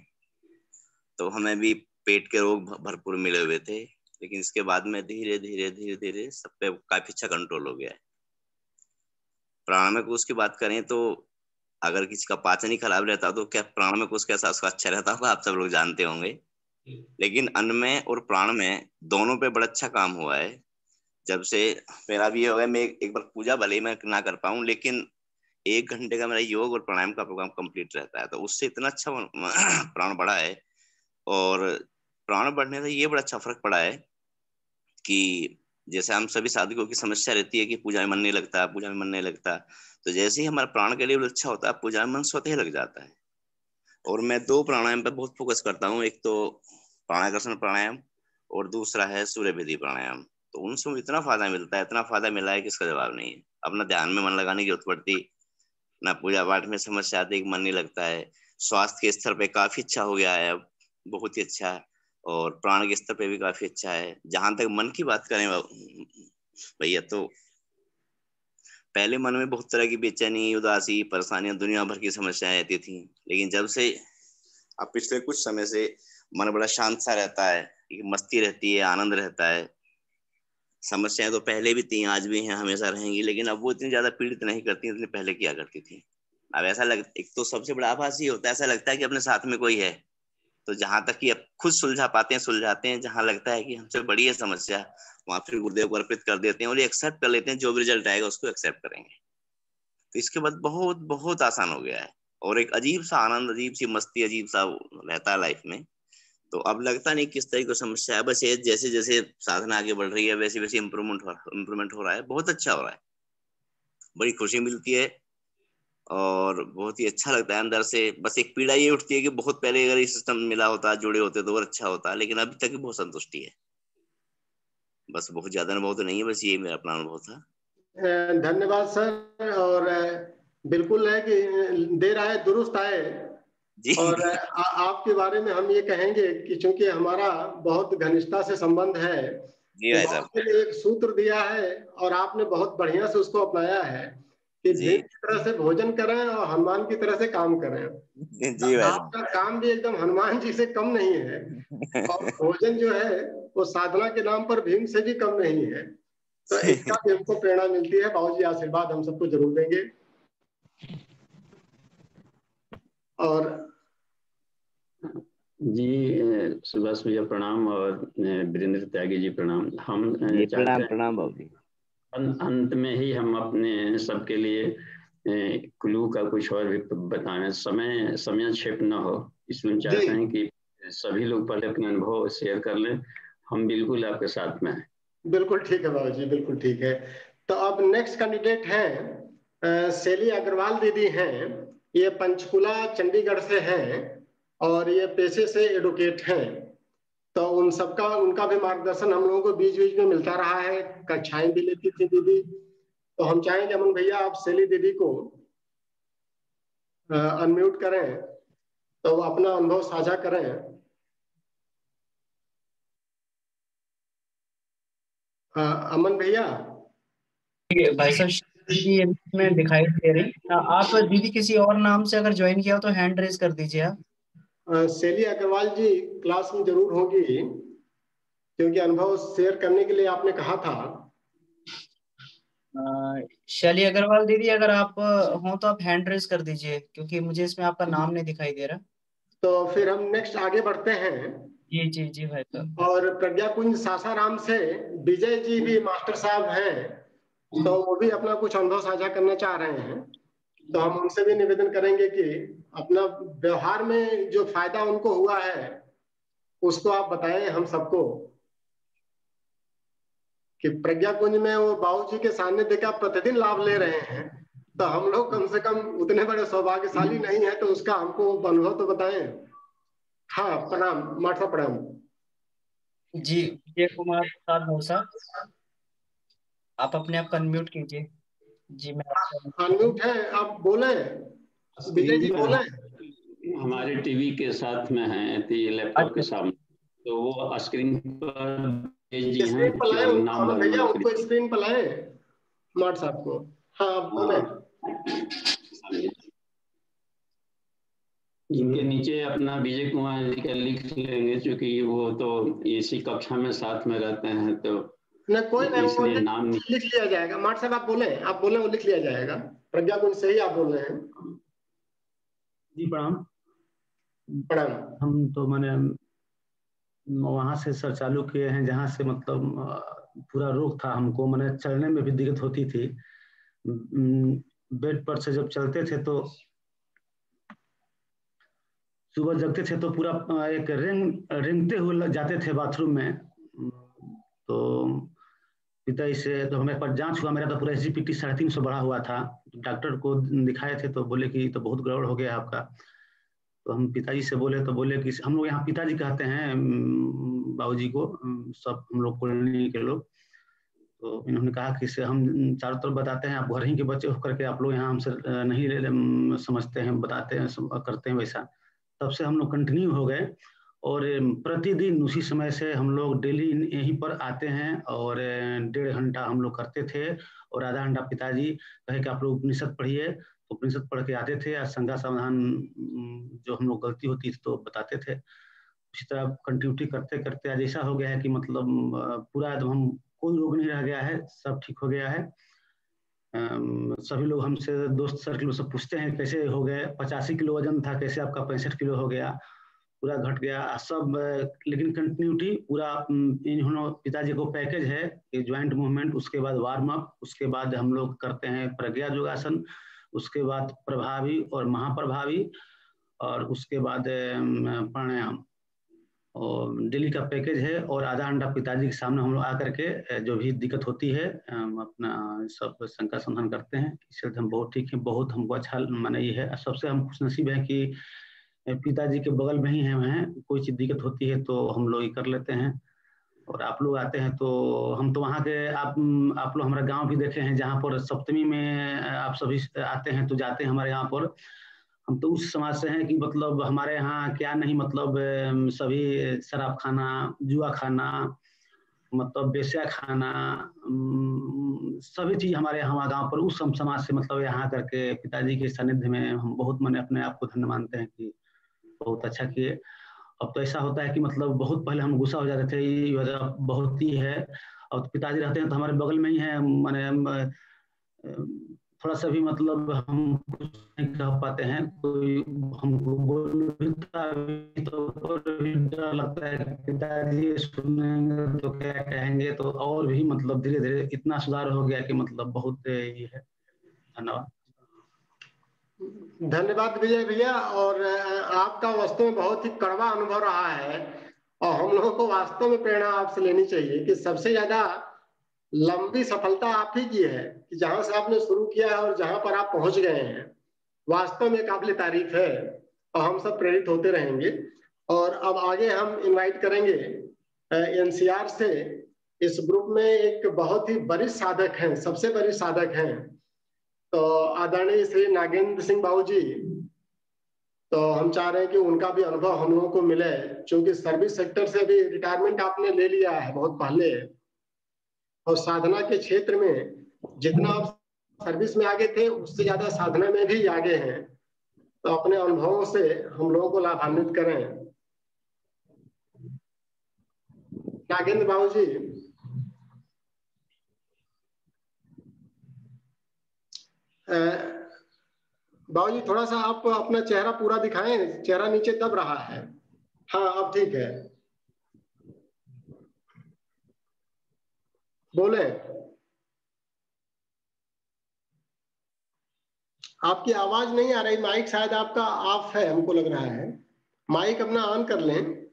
तो हमें भी पेट के रोग भरपूर मिले हुए थे, लेकिन इसके बाद में धीरे धीरे धीरे धीरे सब पे काफी अच्छा कंट्रोल हो गया है। प्राणायाम कोश की बात करें तो अगर किसी का पाचन ही खराब रहता तो क्या प्राणायाम कोश कैसा उसका अच्छा रहता होगा, आप सब लोग जानते होंगे। लेकिन अन्नमय और प्राणमय दोनों पे बड़ा अच्छा काम हुआ है। जब से मेरा भी ये हो गया, मैं एक बार पूजा भले ही मैं ना कर पाऊं, लेकिन 1 घंटे का मेरा योग और प्राणायाम का प्रोग्राम कंप्लीट रहता है, तो उससे इतना अच्छा प्राण बढ़ा है। और प्राण बढ़ने से ये बड़ा अच्छा फर्क पड़ा है कि जैसे हम सभी साधकों की समस्या रहती है कि पूजा में मन नहीं लगता, पूजा में मन नहीं लगता, तो जैसे ही हमारा प्राण के लिए अच्छा होता है, पूजा में मन स्वतः ही लग जाता है। और मैं 2 प्राणायाम पे बहुत फोकस करता हूँ, एक तो प्राणाकर्षण प्राणायाम और दूसरा है सूर्य भेदी प्राणायाम। तो उनसे इतना फायदा मिलता है, इतना फायदा मिला है कि इसका जवाब नहीं है। अपना ध्यान में मन लगाने की जरूरत पड़ती ना, पूजा पाठ में समस्या आती है कि मन नहीं लगता है। स्वास्थ्य के स्तर पे काफी अच्छा हो गया है अब, बहुत ही अच्छा है। और प्राण के स्तर पे भी काफी अच्छा है। जहां तक मन की बात करें भैया, तो पहले मन में बहुत तरह की बेचैनी, उदासी, परेशानियां, दुनिया भर की समस्याएं आती थी, लेकिन जब से अब पिछले कुछ समय से मन बड़ा शांत सा रहता है, एक मस्ती रहती है, आनंद रहता है। समस्याएं तो पहले भी थी, आज भी हैं, हमेशा रहेंगी, लेकिन अब वो इतनी ज्यादा पीड़ित नहीं करती जितनी पहले किया करती थी। अब ऐसा लग, एक तो सबसे बड़ा आभास ये होता है, ऐसा लगता है कि अपने साथ में कोई है। तो जहां तक कि अब खुद सुलझा पाते हैं सुलझाते हैं, जहां लगता है कि हमसे बड़ी है समस्या, वहां फिर गुरुदेव को अर्पित कर देते हैं और ये एक्सेप्ट कर लेते हैं, जो भी रिजल्ट आएगा उसको एक्सेप्ट करेंगे। तो इसके बाद बहुत बहुत आसान हो गया है, और एक अजीब सा आनंद, अजीब सी मस्ती, अजीब सा रहता है लाइफ में। तो अब लगता नहीं किस तरह की समस्या है, बस ये जैसे जैसे साधना आगे बढ़ रही है वैसे वैसे इम्प्रूवमेंट हो रहा है, बहुत अच्छा हो रहा है, बड़ी खुशी मिलती है और बहुत ही अच्छा लगता है अंदर से। बस एक पीड़ा ये उठती है कि बहुत पहले अगर ये सिस्टम मिला होता, जुड़े होते तो और अच्छा होता, लेकिन अभी तक बहुत संतुष्टि है। बस बहुत ज्यादा अनुभव तो नहीं है, बस ये मेरा अपना अनुभव था। धन्यवाद सर। और बिल्कुल है कि देर आए दुरुस्त आए। जी और आपके बारे में हम ये कहेंगे कि चूंकि हमारा बहुत घनिष्ठता से संबंध है, जी तो भाई साहब। बाबू ने एक सूत्र दिया है और आपने बहुत बढ़िया से उसको अपनाया है कि जी भीम की तरह से भोजन करें और हनुमान की तरह से काम करें। जी भाई आपका काम भी एकदम हनुमान जी से कम नहीं है, और साहब। भोजन जो है वो साधना के नाम पर भीम से भी कम नहीं है। तो इसका भी हमको प्रेरणा मिलती है। बाबूजी आशीर्वाद हम सबको जरूर देंगे। और जी सुभाष भैया प्रणाम, और वीरेंद्र त्यागी जी प्रणाम। हम जी चाहते प्रणाम हैं प्रणाम बाबूजी। अंत में ही हम अपने सबके लिए क्लू का कुछ और भी बताएं, समय क्षेप न हो, इसलिए जी चाहते हैं कि सभी लोग पहले अपने अनुभव शेयर कर लें। हम बिल्कुल आपके साथ में हैं। बिल्कुल ठीक है बाबूजी, बिल्कुल ठीक है। तो अब नेक्स्ट कैंडिडेट हैं शैली अग्रवाल दीदी हैं। ये पंचकुला चंडीगढ़ से हैं और ये पेशे से एडवोकेट हैं। तो उन सबका, उनका भी मार्गदर्शन हम लोगों को बीच बीच में मिलता रहा है, कक्षाएं भी लेती थी दीदी। तो हम चाहेंगे अमन भैया आप शैली दीदी को अनम्यूट करें तो वो अपना अनुभव साझा करें। अमन भैया। भाई साहब दीदी में दिखाई दे रही। आप दीदी किसी और नाम से अगर ज्वाइन किया हो तो हैंड रेज कर दीजिए आप। शैली अग्रवाल जी क्लास में जरूर होंगी, क्योंकि अनुभव शेयर करने के लिए आपने कहा था। शैली अग्रवाल दीदी अगर आप हो तो आप हैंड रेज कर दीजिए, क्योंकि मुझे इसमें आपका नाम नहीं दिखाई दे रहा। तो फिर हम नेक्स्ट आगे बढ़ते हैं। जी जी जी भाई साहब। और प्रज्ञा कुंज सासाराम से विजय जी भी मास्टर साहब हैं, तो वो भी अपना कुछ अनुभव साझा करना चाह रहे हैं। तो हम उनसे भी निवेदन करेंगे कि अपना व्यवहार में जो फायदा उनको हुआ है उसको आप बताएं हम सबको, कि प्रज्ञा कुंज में वो बाबूजी के सानिध्य का प्रतिदिन लाभ ले रहे हैं, तो हम लोग कम से कम उतने बड़े सौभाग्यशाली नहीं है, तो उसका हमको अनुभव तो बताएं। हाँ प्रणाम माता, प्रणाम जी। विजय कुमार प्रसाद मौसा, आप अपने आप को अनम्यूट कीजिए। जी मैं आपको अनम्यूट है, आप बोले विजय जी, बोले। हमारे टीवी के साथ में है, लैपटॉप के सामने, तो वो स्क्रीन पर जी स्क्रीन पर लाए केवल नाम भैया, भरना उनको स्क्रीन पर लाए माट साहब को। हाँ बोले। इनके नीचे अपना विजय कुमार जी का लिख लेंगे, क्योंकि वो तो इसी कक्षा में साथ में रहते हैं, तो न कोई नहीं, वो इसलिए नाम लिख लिया जाएगा। माट साहब आप बोले, वो लिख लिया जाएगा। प्रज्ञा कुंज से ही आप बोल रहे हैं। जी प्रणाम। प्रणाम। हम तो मैंने वहां से सर चालू किए हैं जहां से मतलब पूरा रोग था हमको, मैंने चलने में भी दिक्कत होती थी। बेड पर से जब चलते थे तो सुबह जगते थे तो पूरा एक रेंगते हुए जाते थे बाथरूम में। तो पिताजी से तो हमें पर जांच हुआ, मेरा तो पूरा SGPT 350 बढ़ा हुआ था। डॉक्टर को दिखाए थे तो बोले कि तो बहुत गड़बड़ हो गया आपका। तो हम पिताजी से बोले तो बोले कि हम लोग यहाँ पिताजी कहते हैं बाबूजी को, सब हम लोग कॉलोनी के लोग। तो इन्होंने कहा कि इसे हम चारों तरफ बताते हैं, आप घर ही के बच्चे होकर के आप लोग यहाँ हमसे नहीं समझते हैं, बताते हैं, करते हैं वैसा। तब से हम लोग कंटिन्यू हो गए, और प्रतिदिन उसी समय से हम लोग डेली यहीं पर आते हैं, और 1.5 घंटा हम लोग करते थे, और आधा घंटा पिताजी कहे कि आप लोग उपनिषद पढ़िए, तो उपनिषद पढ़ के आते थे। असंगा समाधान जो हम लोग गलती होती थी तो बताते थे। उसी तरह कंटिन्यूटी करते करते आज ऐसा हो गया है कि मतलब पूरा एकदम हम कोई रोग नहीं रह गया है, सब ठीक हो गया है। सभी लोग हमसे दोस्त सर्कल सब पूछते हैं कैसे हो गए, 85 किलो वजन था, कैसे आपका 65 किलो हो गया, पूरा घट गया सब। लेकिन कंटिन्यूटी पूरा इन्होंने पिताजी को पैकेज है कि ज्वाइंट मूवमेंट, उसके बाद वार्म अप, उसके बाद हम लोग करते हैं प्रज्ञा योगासन, उसके बाद प्रभावी और महाप्रभावी, और उसके बाद प्राणायाम, और डेली का पैकेज है। और आधा घंटा पिताजी के सामने हम लोग आकर के जो भी दिक्कत होती है अपना सब शंका समाधान करते हैं। इससे हम बहुत ठीक है, बहुत हमको अच्छा माने ये है। सबसे हम खुशनसीब है कि पिताजी के बगल में ही हैं, कोई चीज दिक्कत होती है तो हम लोग ये कर लेते हैं। और आप लोग आते हैं तो हम तो वहाँ के आप लोग हमारा गांव भी देखे हैं, जहाँ पर सप्तमी में आप सभी आते हैं तो जाते हैं हमारे यहाँ पर। हम तो उस समाज से हैं कि मतलब हमारे यहाँ क्या नहीं, मतलब सभी शराब खाना, जुआ खाना, मतलब बेस्या खाना, सभी चीज हमारे यहाँ गांव पर उस समाज से मतलब यहाँ करके पिताजी के सानिध्य में हम बहुत मैंने अपने आप को धन्य मानते हैं कि बहुत अच्छा किए। अब तो ऐसा होता है कि मतलब बहुत पहले हम गुस्सा हो जाते थे, ये वजह बहुत ही है। और पिताजी रहते हैं तो हमारे बगल में ही है, मैंने थोड़ा सा भी मतलब हम कुछ नहीं कह पाते हैं, कोई हमको बोलता तो डर लगता है पिताजी सुनेंगे तो क्या कहेंगे, तो और भी मतलब धीरे धीरे इतना सुधार हो गया कि मतलब बहुत ये है। धन्यवाद। धन्यवाद विजय भैया। और आपका वास्तव में बहुत ही कड़वा अनुभव रहा है, और हम लोगों को वास्तव में प्रेरणा आपसे लेनी चाहिए कि सबसे ज्यादा लंबी सफलता आप ही की है, कि जहां से आपने शुरू किया है और जहां पर आप पहुंच गए हैं, वास्तव में काबिल तारीफ है, और हम सब प्रेरित होते रहेंगे। और अब आगे हम इनवाइट करेंगे NCR से। इस ग्रुप में एक बहुत ही वरिष्ठ साधक हैं, सबसे वरिष्ठ साधक हैं, तो आदरणीय श्री नागेंद्र सिंह बाबू जी। तो हम चाह रहे हैं कि उनका भी अनुभव हम लोगों को मिले, क्योंकि सर्विस सेक्टर से भी रिटायरमेंट आपने ले लिया है बहुत पहले, और साधना के क्षेत्र में जितना आप सर्विस में आगे थे उससे ज्यादा साधना में भी आगे हैं, तो अपने अनुभवों से हम लोगों को लाभान्वित करें। नागेंद्र बाबू जी, बाबू जी थोड़ा सा आप अपना चेहरा पूरा दिखाएं, चेहरा नीचे दब रहा है। हाँ अब ठीक है, बोले। आपकी आवाज नहीं आ रही, माइक शायद आपका ऑफ है, हमको लग रहा है। माइक अपना ऑन कर लें,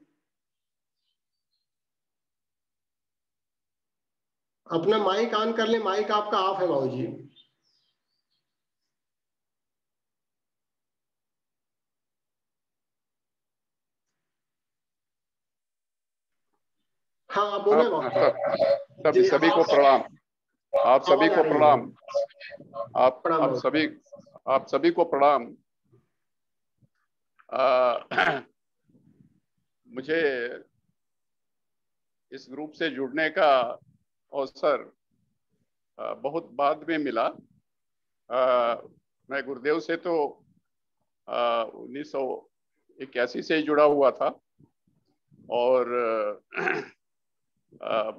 अपना माइक ऑन कर लें, माइक आपका ऑफ है बाबू जी। हाँ आप बोले बाबू जी। सभी को प्रणाम। आप सभी को प्रणाम। आप सभी को प्रणाम। मुझे इस ग्रुप से जुड़ने का अवसर बहुत बाद में मिला। मैं गुरुदेव से तो 1981 से ही जुड़ा हुआ था और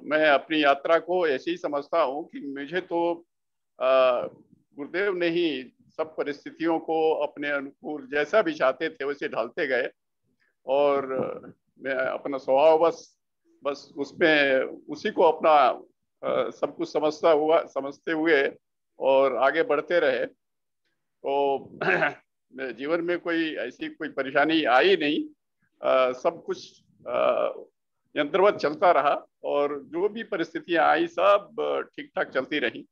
मैं अपनी यात्रा को ऐसे ही समझता हूँ कि मुझे तो गुरुदेव ने ही सब परिस्थितियों को अपने अनुकूल जैसा भी चाहते थे वैसे ढालते गए और मैं अपना स्वभाव बस उसमें उसी को अपना सब कुछ समझते हुए और आगे बढ़ते रहे। तो जीवन में कोई ऐसी कोई परेशानी आई नहीं, सब कुछ यंत्रवत चलता रहा और जो भी परिस्थितियां आई सब ठीक ठाक चलती रही।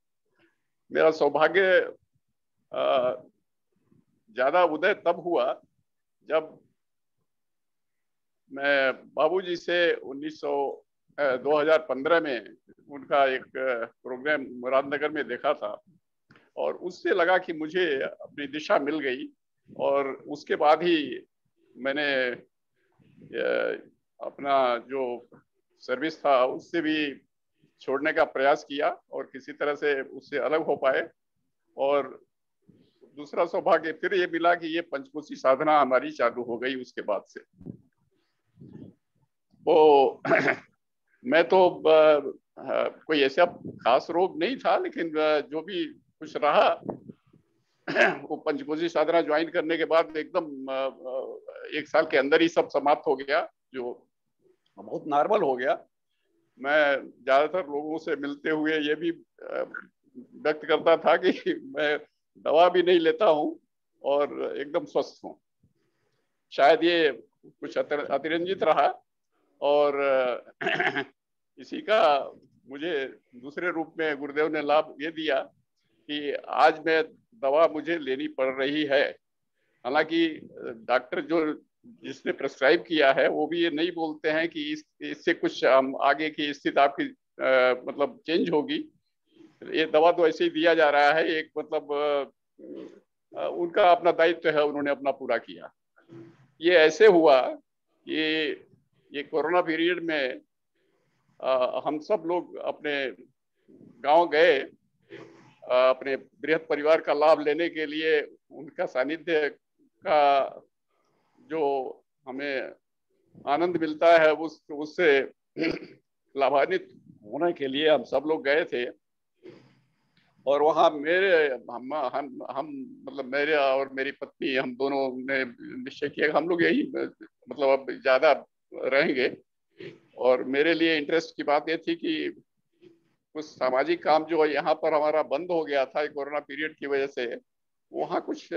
मेरा सौभाग्य ज्यादा उदय तब हुआ जब मैं बाबूजी से 2015 में उनका एक प्रोग्राम मुरादनगर में देखा था और उससे लगा कि मुझे अपनी दिशा मिल गई और उसके बाद ही मैंने अपना जो सर्विस था उससे भी छोड़ने का प्रयास किया और किसी तरह से उससे अलग हो पाए। और दूसरा सौभाग्य फिर ये मिला कि ये पंचकोशी साधना हमारी चालू हो गई उसके बाद से। तो मैं तो कोई ऐसा खास रोग नहीं था, लेकिन जो भी कुछ रहा वो पंचकोशी साधना ज्वाइन करने के बाद एकदम 1 साल के अंदर ही सब समाप्त हो गया, जो बहुत नॉर्मल हो गया। मैं ज्यादातर लोगों से मिलते हुए ये भी व्यक्त करता था कि मैं दवा भी नहीं लेता हूँ और एकदम स्वस्थ हूँ। शायद ये कुछ अतिरंजित रहा और इसी का मुझे दूसरे रूप में गुरुदेव ने लाभ ये दिया कि आज मैं दवा मुझे लेनी पड़ रही है। हालांकि डॉक्टर जो जिसने प्रेस्क्राइब किया है वो भी ये नहीं बोलते हैं कि इससे कुछ आगे की स्थिति आपकी मतलब चेंज होगी। ये दवा तो ऐसे ही दिया जा रहा है, एक मतलब उनका अपना दायित्व है, उन्होंने अपना पूरा किया। ये ऐसे हुआ कि ये कोरोना पीरियड में हम सब लोग अपने गांव गए अपने बृहद परिवार का लाभ लेने के लिए। उनका सानिध्य का जो हमें आनंद मिलता है उससे लाभान्वित होने के लिए हम सब लोग गए थे। और वहाँ हम मतलब मेरे और मेरी पत्नी हम दोनों ने निश्चय किया कि हम लोग यही मतलब अब ज्यादा रहेंगे। और मेरे लिए इंटरेस्ट की बात ये थी कि कुछ सामाजिक काम जो यहाँ पर हमारा बंद हो गया था कोरोना पीरियड की वजह से, वहाँ कुछ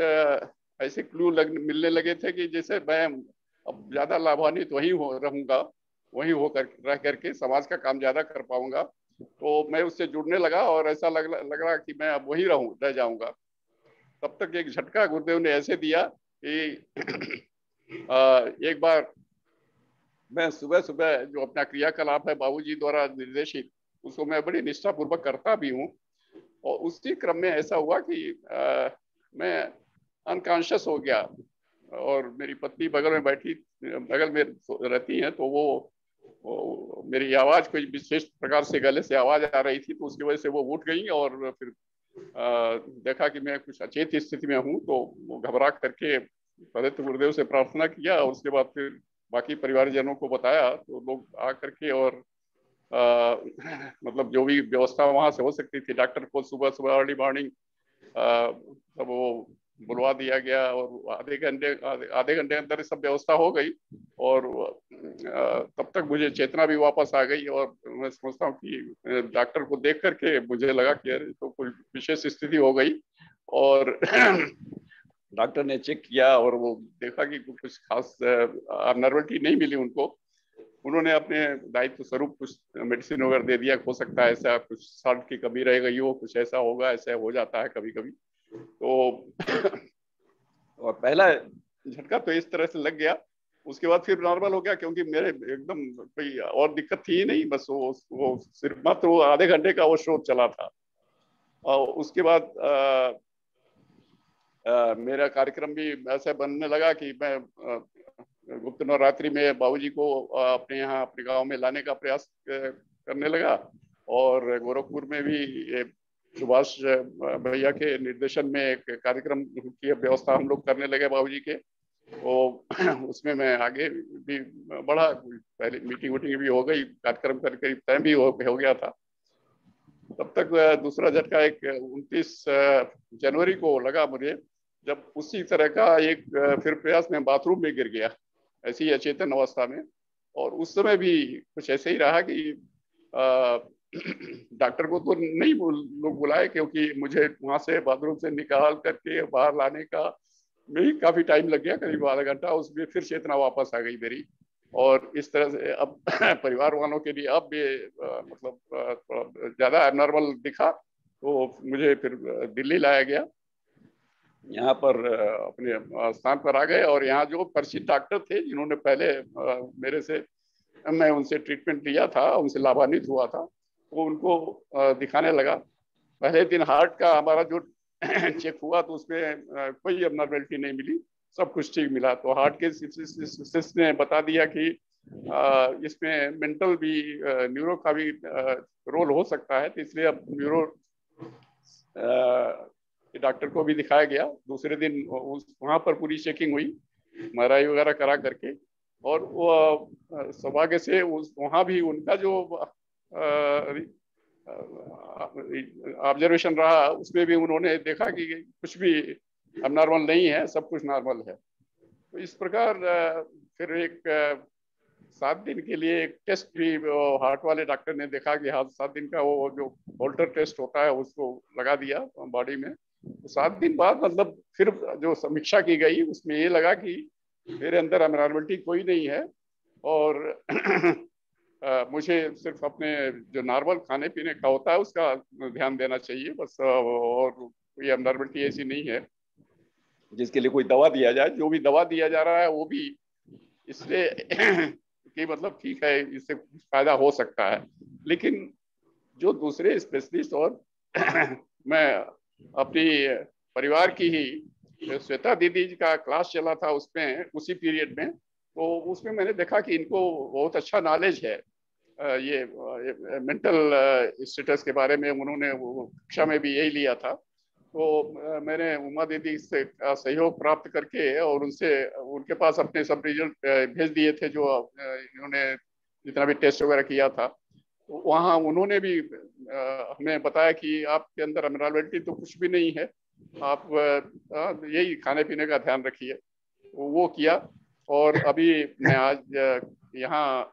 ऐसे क्लू मिलने लगे थे कि जैसे मैं अब ज्यादा लाभान्वित रहूंगा, वहीं होकर रह करके समाज का काम ज्यादा कर पाऊंगा। तो मैं उससे जुड़ने लगा और ऐसा लग रहा कि मैं अब वहीं रह जाऊंगा। तब तक एक झटका गुरुदेव ने ऐसे दिया कि एक बार मैं सुबह सुबह जो अपना क्रियाकलाप है बाबूजी द्वारा निर्देशित, उसको मैं बड़ी निष्ठापूर्वक करता भी हूँ। और उसी क्रम में ऐसा हुआ कि मैं अनकॉन्शियस हो गया और मेरी पत्नी बगल में रहती हैं, तो वो मेरी आवाज कोई विशेष प्रकार से गले से आवाज आ रही थी, तो उसकी वजह से वो उठ गई और फिर देखा कि मैं कुछ अचेत स्थिति में हूँ, तो वो घबरा करके पवित्र गुरुदेव से प्रार्थना किया और उसके बाद फिर बाकी परिवारजनों को बताया, तो लोग आ करके और मतलब जो भी व्यवस्था वहां से हो सकती थी, डॉक्टर को सुबह सुबह अर्ली मॉर्निंग तब वो बुलवा दिया गया और आधे घंटे अंदर सब व्यवस्था हो गई और तब तक मुझे चेतना भी वापस आ गई। और मैं समझता हूँ कि डॉक्टर को देख करके मुझे लगा कि अरे तो कोई विशेष स्थिति हो गई, और डॉक्टर ने चेक किया और वो देखा कि कुछ खास अबनॉर्मलिटी नहीं मिली उनको। उन्होंने अपने दायित्व स्वरूप कुछ मेडिसिन वगैरह दे दिया, हो सकता है ऐसा कुछ साल्ट की कमी रह गई हो, कुछ ऐसा होगा, ऐसा हो जाता है कभी कभी। तो और पहला झटका तो इस तरह से लग गया, उसके बाद फिर नॉर्मल हो गया, क्योंकि मेरे एकदम कोई और दिक्कत थी ही नहीं, बस वो सिर्फ मात्र वो आधे घंटे का वो शो चला था। और उसके बाद मेरा कार्यक्रम भी ऐसा बनने लगा कि मैं गुप्त नवरात्रि में बाबूजी को अपने यहाँ अपने गांव में लाने का प्रयास करने लगा, और गोरखपुर में भी सुभाष भैया के निर्देशन में एक कार्यक्रम की व्यवस्था हम लोग करने लगे बाबूजी के। वो उसमें मैं आगे भी बढ़ा, पहले मीटिंग वूटिंग भी हो गई, कार्यक्रम करीब टाइम भी हो गया था। तब तक दूसरा झटका एक 29 जनवरी को लगा मुझे, जब उसी तरह का एक फिर प्रयास में बाथरूम में गिर गया ऐसी अचेतन अवस्था में। और उस समय भी कुछ ऐसे ही रहा कि डॉक्टर को तो नहीं लोग बुलाए, क्योंकि मुझे वहां से बाथरूम से निकाल करके बाहर लाने का में ही काफी टाइम लग गया, करीब आधा घंटा। उसमें फिर चेतना वापस आ गई मेरी, और इस तरह से अब परिवार वालों के लिए अब भी मतलब ज्यादा एबनॉर्मल दिखा, तो मुझे फिर दिल्ली लाया गया। यहाँ पर अपने स्थान पर आ गए, और यहाँ जो परिचित डॉक्टर थे जिन्होंने पहले मेरे से मैं उनसे ट्रीटमेंट लिया था, उनसे लाभान्वित हुआ था, वो उनको दिखाने लगा। पहले दिन हार्ट का हमारा जो चेक हुआ तो उसमें कोई अबनॉर्मलिटी नहीं मिली, सब कुछ ठीक मिला। तो हार्ट के स्पेशलिस्ट ने बता दिया कि इसमें मेंटल भी न्यूरो का भी रोल हो सकता है, तो इसलिए अब न्यूरो डॉक्टर को भी दिखाया गया। दूसरे दिन वहाँ पर पूरी चेकिंग हुई, MRI वगैरह करा करके, और वो सौभाग्य से वहाँ भी उनका जो ऑब्जर्वेशन रहा, उसमें भी उन्होंने देखा कि कुछ भी अबनॉर्मल नहीं है, सब कुछ नॉर्मल है। तो इस प्रकार फिर एक 7 दिन के लिए एक टेस्ट भी हार्ट वाले डॉक्टर ने देखा कि हाँ 7 दिन का वो जो होल्टर टेस्ट होता है उसको लगा दिया बॉडी में। तो 7 दिन बाद मतलब फिर जो समीक्षा की गई उसमें ये लगा कि मेरे अंदर अबनॉर्मलिटी कोई नहीं है, और मुझे सिर्फ अपने जो नॉर्मल खाने पीने का होता है उसका ध्यान देना चाहिए बस, और कोई अबनॉर्मलिटी ऐसी नहीं है जिसके लिए कोई दवा दिया जाए। जो भी दवा दिया जा रहा है वो भी इसलिए कि मतलब ठीक है, इससे फायदा हो सकता है। लेकिन जो दूसरे स्पेशलिस्ट और मैं अपनी परिवार की ही श्वेता दीदी का क्लास चला था उसमें, उसी पीरियड में, तो उसमें मैंने देखा कि इनको बहुत अच्छा नॉलेज है ये मेंटल स्टेटस के बारे में। उन्होंने कक्षा में भी यही लिया था। तो मैंने उमा दीदी से सहयोग प्राप्त करके और उनसे उनके पास अपने सब रिजल्ट भेज दिए थे जो इन्होंने जितना भी टेस्ट वगैरह किया था। तो वहाँ उन्होंने भी हमें बताया कि आपके अंदर अबनॉर्मलिटी तो कुछ भी नहीं है, आप यही खाने पीने का ध्यान रखिए। वो किया, और अभी मैं आज यहाँ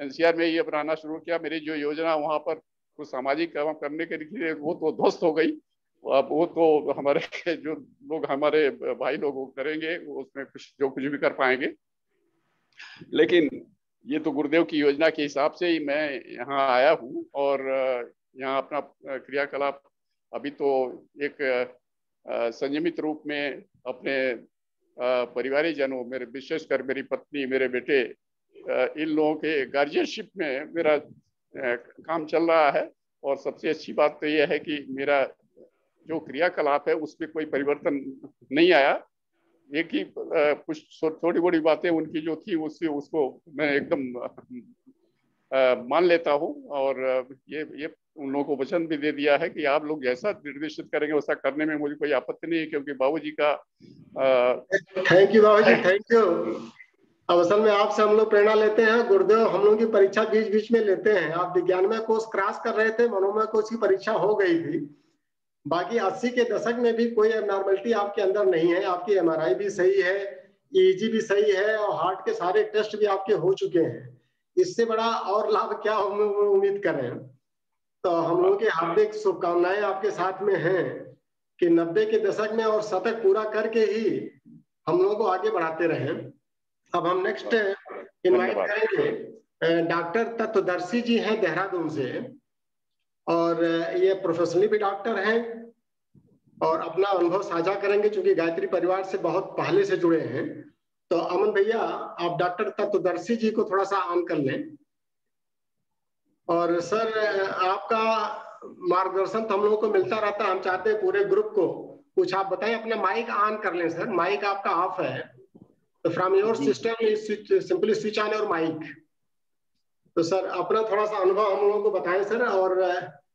NCR में ही अपनाना शुरू किया। मेरी जो योजना वहाँ पर कुछ सामाजिक काम करने के लिए वो तो ध्वस्त हो गई। अब वो तो हमारे जो लोग हमारे भाई लोग करेंगे, उसमें कुछ भी कर पाएंगे। लेकिन ये तो गुरुदेव की योजना के हिसाब से ही मैं यहाँ आया हूँ, और यहाँ अपना क्रियाकलाप अभी तो एक संयमित रूप में अपने परिवारी जनों, मेरे विशेषकर मेरी पत्नी, मेरे बेटे, इन लोगों के गार्जियनशिप में मेरा काम चल रहा है। और सबसे अच्छी बात तो यह है कि मेरा जो क्रियाकलाप है उसमें कोई परिवर्तन नहीं आया। एक ही कुछ थोड़ी बड़ी बातें उनकी जो थी उसको मैं एकदम मान लेता हूँ। और ये उन लोगों को वचन भी दे दिया है कि आप लोग जैसा निर्देशित करेंगे वैसा करने में मुझे कोई आपत्ति नहीं है, क्योंकि बाबूजी का थैंक यू बाबूजी, थैंक यू। अब असल में आपसे हम लोग प्रेरणा लेते हैं। गुरुदेव हम लोग की परीक्षा बीच बीच में लेते हैं। आप विज्ञानमय कोर्स क्रॉस कर रहे थे, मनोमय कोर्स की परीक्षा हो गई थी। बाकी 80 के दशक में भी कोई एबनॉर्मलिटी आपके अंदर नहीं है। आपकी एमआरआई भी सही है, ईईजी भी सही है, और हार्ट के सारे टेस्ट भी आपके हो चुके हैं। इससे बड़ा और लाभ क्या हम उम्मीद कर रहे हैं। तो हम लोगों की हार्दिक शुभकामनाएं आपके साथ में हैं कि 90 के दशक में और शतक पूरा करके ही हम लोगों को आगे बढ़ाते रहें। अब हम नेक्स्ट इनवाइट करेंगे डॉक्टर तत्वदर्शी जी हैं देहरादून से, और ये प्रोफेशनली भी डॉक्टर हैं और अपना अनुभव साझा करेंगे, क्योंकि गायत्री परिवार से बहुत पहले से जुड़े हैं। तो अमन भैया आप डॉक्टर तत्वदर्शी जी को थोड़ा सा ऑन कर लें। और सर आपका मार्गदर्शन तो हम लोगों को मिलता रहता है, हम चाहते हैं पूरे ग्रुप को कुछ आप बताएं। अपना माइक ऑन कर लें सर, माइक आपका ऑफ है तो from your system simply switch on your mike. तो सर अपना थोड़ा सा अनुभव हम लोगों को बताएं सर, और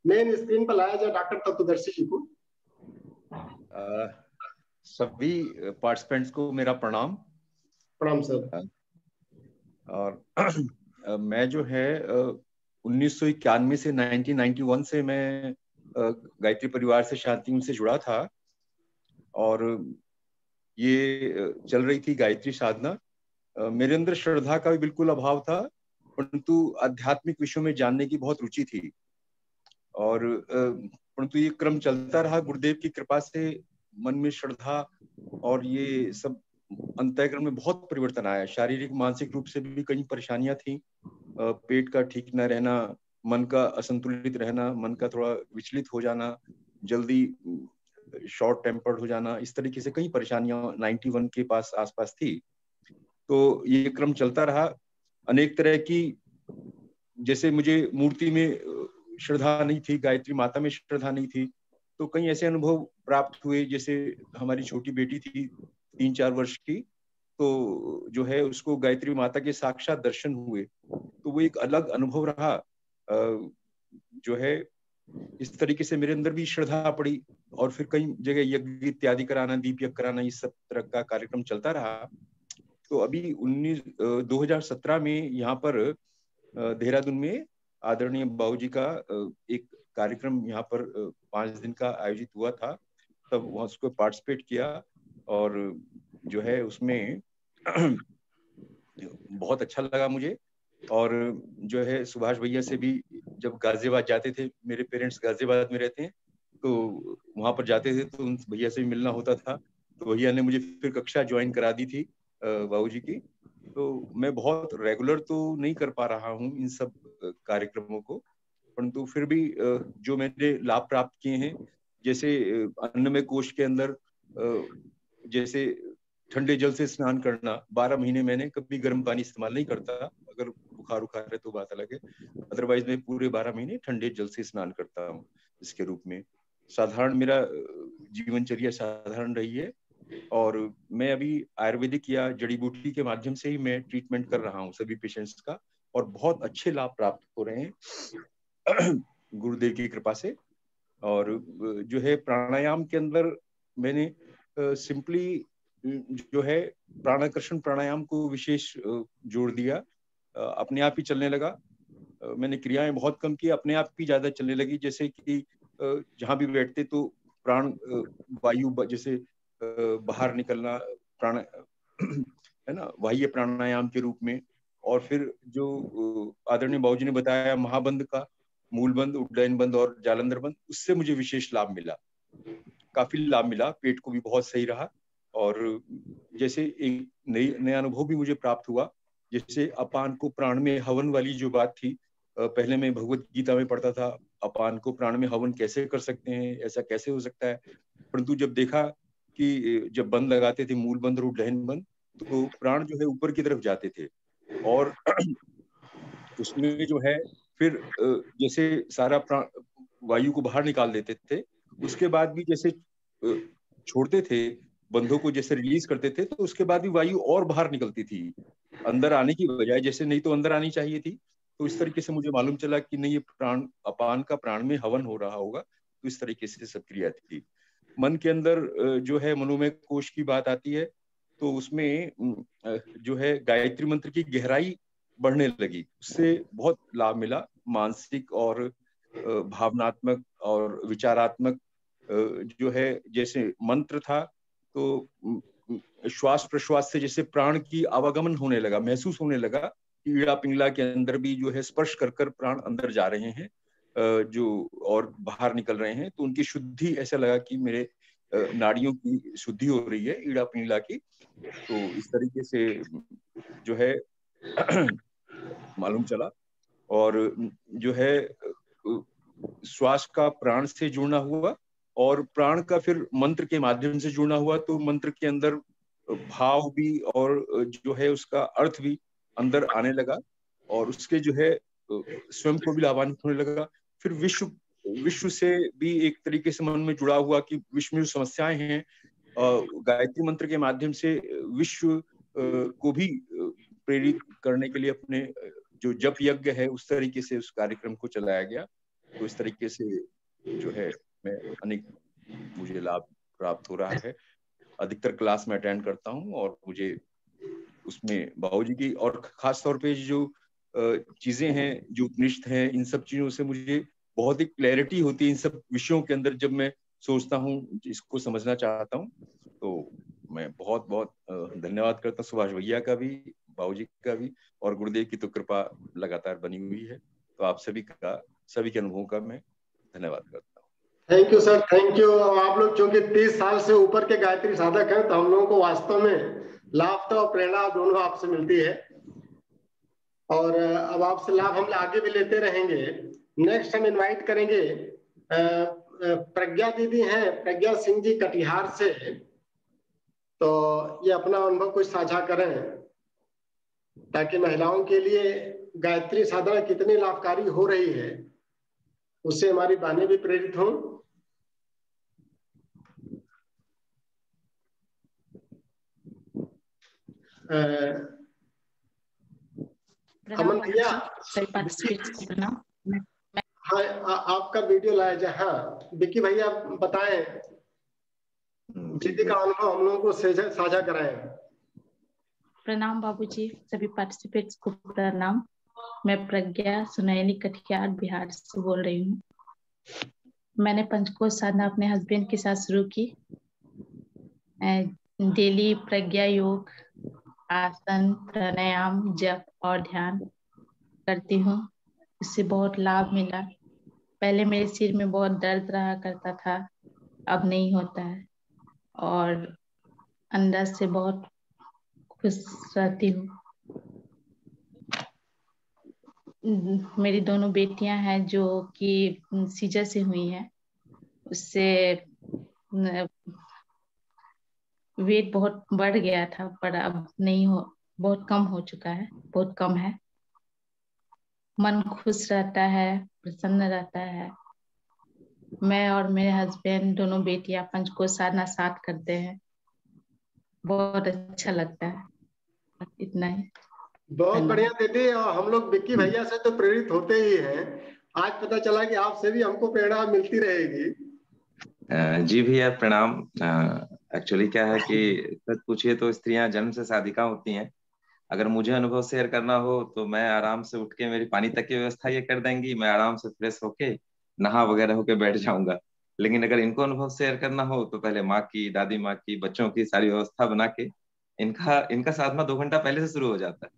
मेन स्क्रीन पर लाया जाए डॉक्टर तत्वदर्शी जी को। सभी पार्टिसिपेंट्स को मेरा प्रणाम। प्रणाम सर। और मैं जो है 1991 से 1991 से मैं गायत्री परिवार से शांति से जुड़ा था, और ये चल रही थी गायत्री साधना। मेरे अंदर श्रद्धा का भी बिल्कुल अभाव था, परंतु आध्यात्मिक विषयों में जानने की बहुत रुचि थी। और परंतु ये क्रम चलता रहा। गुरुदेव की कृपा से मन में श्रद्धा और ये सब अंतःकरण में बहुत परिवर्तन आया। शारीरिक मानसिक रूप से भी कई परेशानियां थी। पेट का ठीक न रहना, मन का असंतुलित रहना, मन का थोड़ा विचलित हो जाना, जल्दी शॉर्ट टेम्पर्ड हो जाना, इस तरीके से कई परेशानियां 91 के पास आसपास थी। तो ये क्रम चलता रहा। अनेक तरह की, जैसे मुझे मूर्ति में श्रद्धा नहीं थी, गायत्री माता में श्रद्धा नहीं थी, तो कई ऐसे अनुभव प्राप्त हुए। जैसे हमारी छोटी बेटी थी 3-4 वर्ष की, तो जो है उसको गायत्री माता के साक्षात दर्शन हुए, तो वो एक अलग अनुभव रहा। जो है इस तरीके से मेरे अंदर भी श्रद्धा पड़ी, और फिर कई जगह यज्ञ इत्यादि कराना, दीप यज्ञ कराना, इस सब तरह का कार्यक्रम चलता रहा। तो अभी 2017 में यहाँ पर देहरादून में आदरणीय बाबूजी का एक कार्यक्रम यहाँ पर 5 दिन का आयोजित हुआ था। तब वहाँ उसको पार्टिसिपेट किया, और जो है उसमें बहुत अच्छा लगा मुझे। और जो है सुभाष भैया से भी जब गाजियाबाद जाते थे, मेरे पेरेंट्स गाजियाबाद में रहते हैं, तो वहाँ पर जाते थे तो उन भैया से भी मिलना होता था। तो भैया ने मुझे फिर कक्षा ज्वाइन करा दी थी बाबूजी की। तो मैं बहुत रेगुलर तो नहीं कर पा रहा हूँ इन सब कार्यक्रमों को, परंतु फिर भी जो मैंने लाभ प्राप्त किए हैं, जैसे अन्नमय कोश के अंदर जैसे ठंडे जल से स्नान करना, 12 महीने मैंने कभी गर्म पानी इस्तेमाल नहीं करता। अगर बुखार उखार है तो बात अलग है, अदरवाइज मैं पूरे 12 महीने ठंडे जल से स्नान करता हूँ इसके रूप में। साधारण मेरा जीवनचर्या साधारण रही है, और मैं अभी आयुर्वेदिक या जड़ी बूटी के माध्यम से ही मैं ट्रीटमेंट कर रहा हूँ सभी पेशेंट्स का, और बहुत अच्छे लाभ प्राप्त हो रहे हैं गुरुदेव की कृपा से। और जो है प्राणायाम के अंदर मैंने सिंपली जो है प्राणाकर्षण प्राणायाम को विशेष जोड़ दिया। अपने आप ही चलने लगा। मैंने क्रियाएं बहुत कम की, अपने आप ही ज्यादा चलने लगी। जैसे कि जहां भी बैठते तो प्राण वायु जैसे बाहर निकलना, प्राण है ना, बाह्य प्राणायाम के रूप में। और फिर जो आदरणीय बाबूजी ने बताया महाबंध का, मूल बंद, उड्डयन बंद और जालंधर बंद, उससे मुझे विशेष लाभ मिला, काफी लाभ मिला। पेट को भी बहुत सही रहा। और जैसे एक नया अनुभव भी मुझे प्राप्त हुआ, जैसे अपान को प्राण में हवन वाली जो बात थी, पहले मैं भगवत गीता में पढ़ता था अपान को प्राण में हवन कैसे कर सकते हैं, ऐसा कैसे हो सकता है। परंतु जब देखा कि जब बंद लगाते थे, मूल बंद और उड्डयन बंद, तो प्राण जो है ऊपर की तरफ जाते थे, और उसमें जो है फिर जैसे सारा प्राण वायु को बाहर निकाल देते थे। उसके बाद भी जैसे छोड़ते थे बंधों को, जैसे रिलीज करते थे, तो उसके बाद भी वायु और बाहर निकलती थी अंदर आने की बजाय, जैसे नहीं तो अंदर आनी चाहिए थी, तो इस तरीके से मुझे मालूम चला कि नहीं, ये प्राण अपान का प्राण में हवन हो रहा होगा। तो इस तरीके से सब क्रिया थी। मन के अंदर जो है मनोमय कोश की बात आती है, तो उसमें जो है गायत्री मंत्र की गहराई बढ़ने लगी, उससे बहुत लाभ मिला, मानसिक और भावनात्मक और विचारात्मक। जो है जैसे मंत्र था तो श्वास प्रश्वास से जैसे प्राण की आवागमन होने लगा, महसूस होने लगा कि ईड़ा पिंगला के अंदर भी जो है स्पर्श कर कर प्राण अंदर जा रहे हैं जो और बाहर निकल रहे हैं। तो उनकी शुद्धि, ऐसा लगा कि मेरे नाड़ियों की शुद्धि हो रही है ईड़ा पिंगला की। तो इस तरीके से जो है मालूम चला। और जो है श्वास का प्राण से जुड़ना हुआ और प्राण का फिर मंत्र के माध्यम से जुड़ना हुआ। तो मंत्र के अंदर भाव भी और जो है उसका अर्थ भी अंदर आने लगा और उसके जो है स्वयं को भी लाभान्वित होने लगा। फिर विश्व से भी एक तरीके से मन में जुड़ा हुआ कि विश्व में जो समस्याएं हैं, गायत्री मंत्र के माध्यम से विश्व को भी प्रेरित करने के लिए अपने जो जप यज्ञ है उस तरीके से उस कार्यक्रम को चलाया गया। तो इस तरीके से जो है मैं अनेक मुझे लाभ प्राप्त हो रहा है। अधिकतर क्लास में अटेंड करता हूँ और मुझे उसमें बाबूजी की और खास तौर पे जो चीजें हैं, जो उपनिषद हैं, इन सब चीजों से मुझे बहुत ही क्लैरिटी होती है इन सब विषयों के अंदर। जब मैं सोचता हूँ, इसको समझना चाहता हूँ, तो मैं बहुत बहुत धन्यवाद करता हूँ सुभाष भैया का भी, बाबूजी का भी, और गुरुदेव की तो कृपा लगातार बनी हुई है। तो आप सभी के अनुभवों का मैं धन्यवाद करता हूँ। Thank you sir, thank you. आप लोग चूंकि 30 साल से ऊपर के गायत्री साधक हैं, तो हम लोगों को वास्तव में लाभ तो प्रेरणा दोनों आपसे मिलती है और अब आपसे लाभ हम आगे भी लेते रहेंगे। नेक्स्ट हम इनवाइट करेंगे प्रज्ञा दीदी हैं, प्रज्ञा सिंह जी कटिहार से, तो ये अपना अनुभव कुछ साझा करें ताकि महिलाओं के लिए गायत्री साधना कितनी लाभकारी हो रही है उससे हमारी बहनें भी प्रेरित हों। अमन भैया, हाँ आपका वीडियो लाया जाए। हाँ विक्की भैया बताएं, दीदी का अनुभव हम लोगों को साझा कराएं। प्रणाम बाबूजी, सभी पार्टिसिपेट्स को प्रणाम। मैं प्रज्ञा सुनैनी कटिहार बिहार से बोल रही हूँ। मैंने पंचकोश साधना अपने हस्बैंड के साथ शुरू की। डेली प्रज्ञा योग, आसन, प्राणायाम, जप और ध्यान करती हूँ। इससे बहुत लाभ मिला। पहले मेरे सिर में बहुत दर्द रहा करता था, अब नहीं होता है और अंदर से बहुत खुश रहती हूँ। मेरी दोनों बेटियां हैं जो कि सीजर से हुई हैं, उससे वेट बहुत बढ़ गया था पर अब नहीं हो, बहुत कम हो चुका है, बहुत कम है। मन खुश रहता है, प्रसन्न रहता है। मैं और मेरे हस्बैंड दोनों बेटियां पंचकोश साधना साथ करते हैं, बहुत अच्छा लगता है। इतना ही। बहुत बढ़िया दीदी, और हम लोग विक्की भैया से तो प्रेरित होते ही हैं। आज पता चला कि आपसे भी हमको प्रेरणा मिलती रहेगी। जी भैया प्रणाम। एक्चुअली क्या है कि सच पूछिए तो स्त्रियां जन्म से साधिका होती हैं। अगर मुझे अनुभव शेयर करना हो तो मैं आराम से उठ के, मेरी पानी तक की व्यवस्था ये कर देंगी, मैं आराम से फ्रेश होके नहा वगैरह होके बैठ जाऊंगा। लेकिन अगर इनको अनुभव शेयर करना हो तो पहले माँ की, दादी माँ की, बच्चों की सारी व्यवस्था बना के इनका साधना 2 घंटा पहले से शुरू हो जाता है।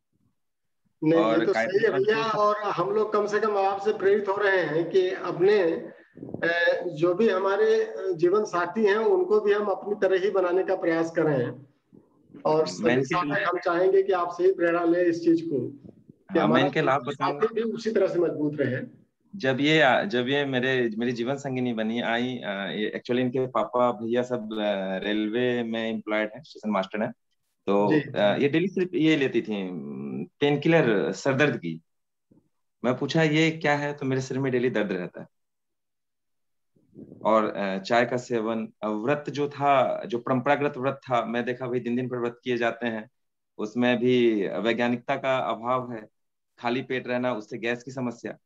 नहीं और ये तो सही है भैया, और हम लोग कम से कम आपसे प्रेरित हो रहे हैं कि अपने जो भी हमारे जीवन साथी हैं उनको भी हम अपनी तरह ही बनाने का प्रयास करें। और सभी साधक हम चाहेंगे कि आपसे ही प्रेरणा ले इस चीज को कि हमारा साथी भी उसी तरह से मजबूत रहे। जब ये मेरी जीवन संगिनी बनी आई, एक्चुअली इनके पापा भैया सब रेलवे में एम्प्लॉयड है, स्टेशन मास्टर है। तो ये डेली सिर्फ ये लेती थी पेन किलर सरदर्द की। मैं पूछा ये क्या है, तो मेरे सिर में डेली दर्द रहता है। और चाय का सेवन, व्रत जो था, जो परंपरागत व्रत था, मैं देखा भाई दिन दिन पर व्रत किए जाते हैं, उसमें भी वैज्ञानिकता का अभाव है। खाली पेट रहना, उससे गैस की समस्या।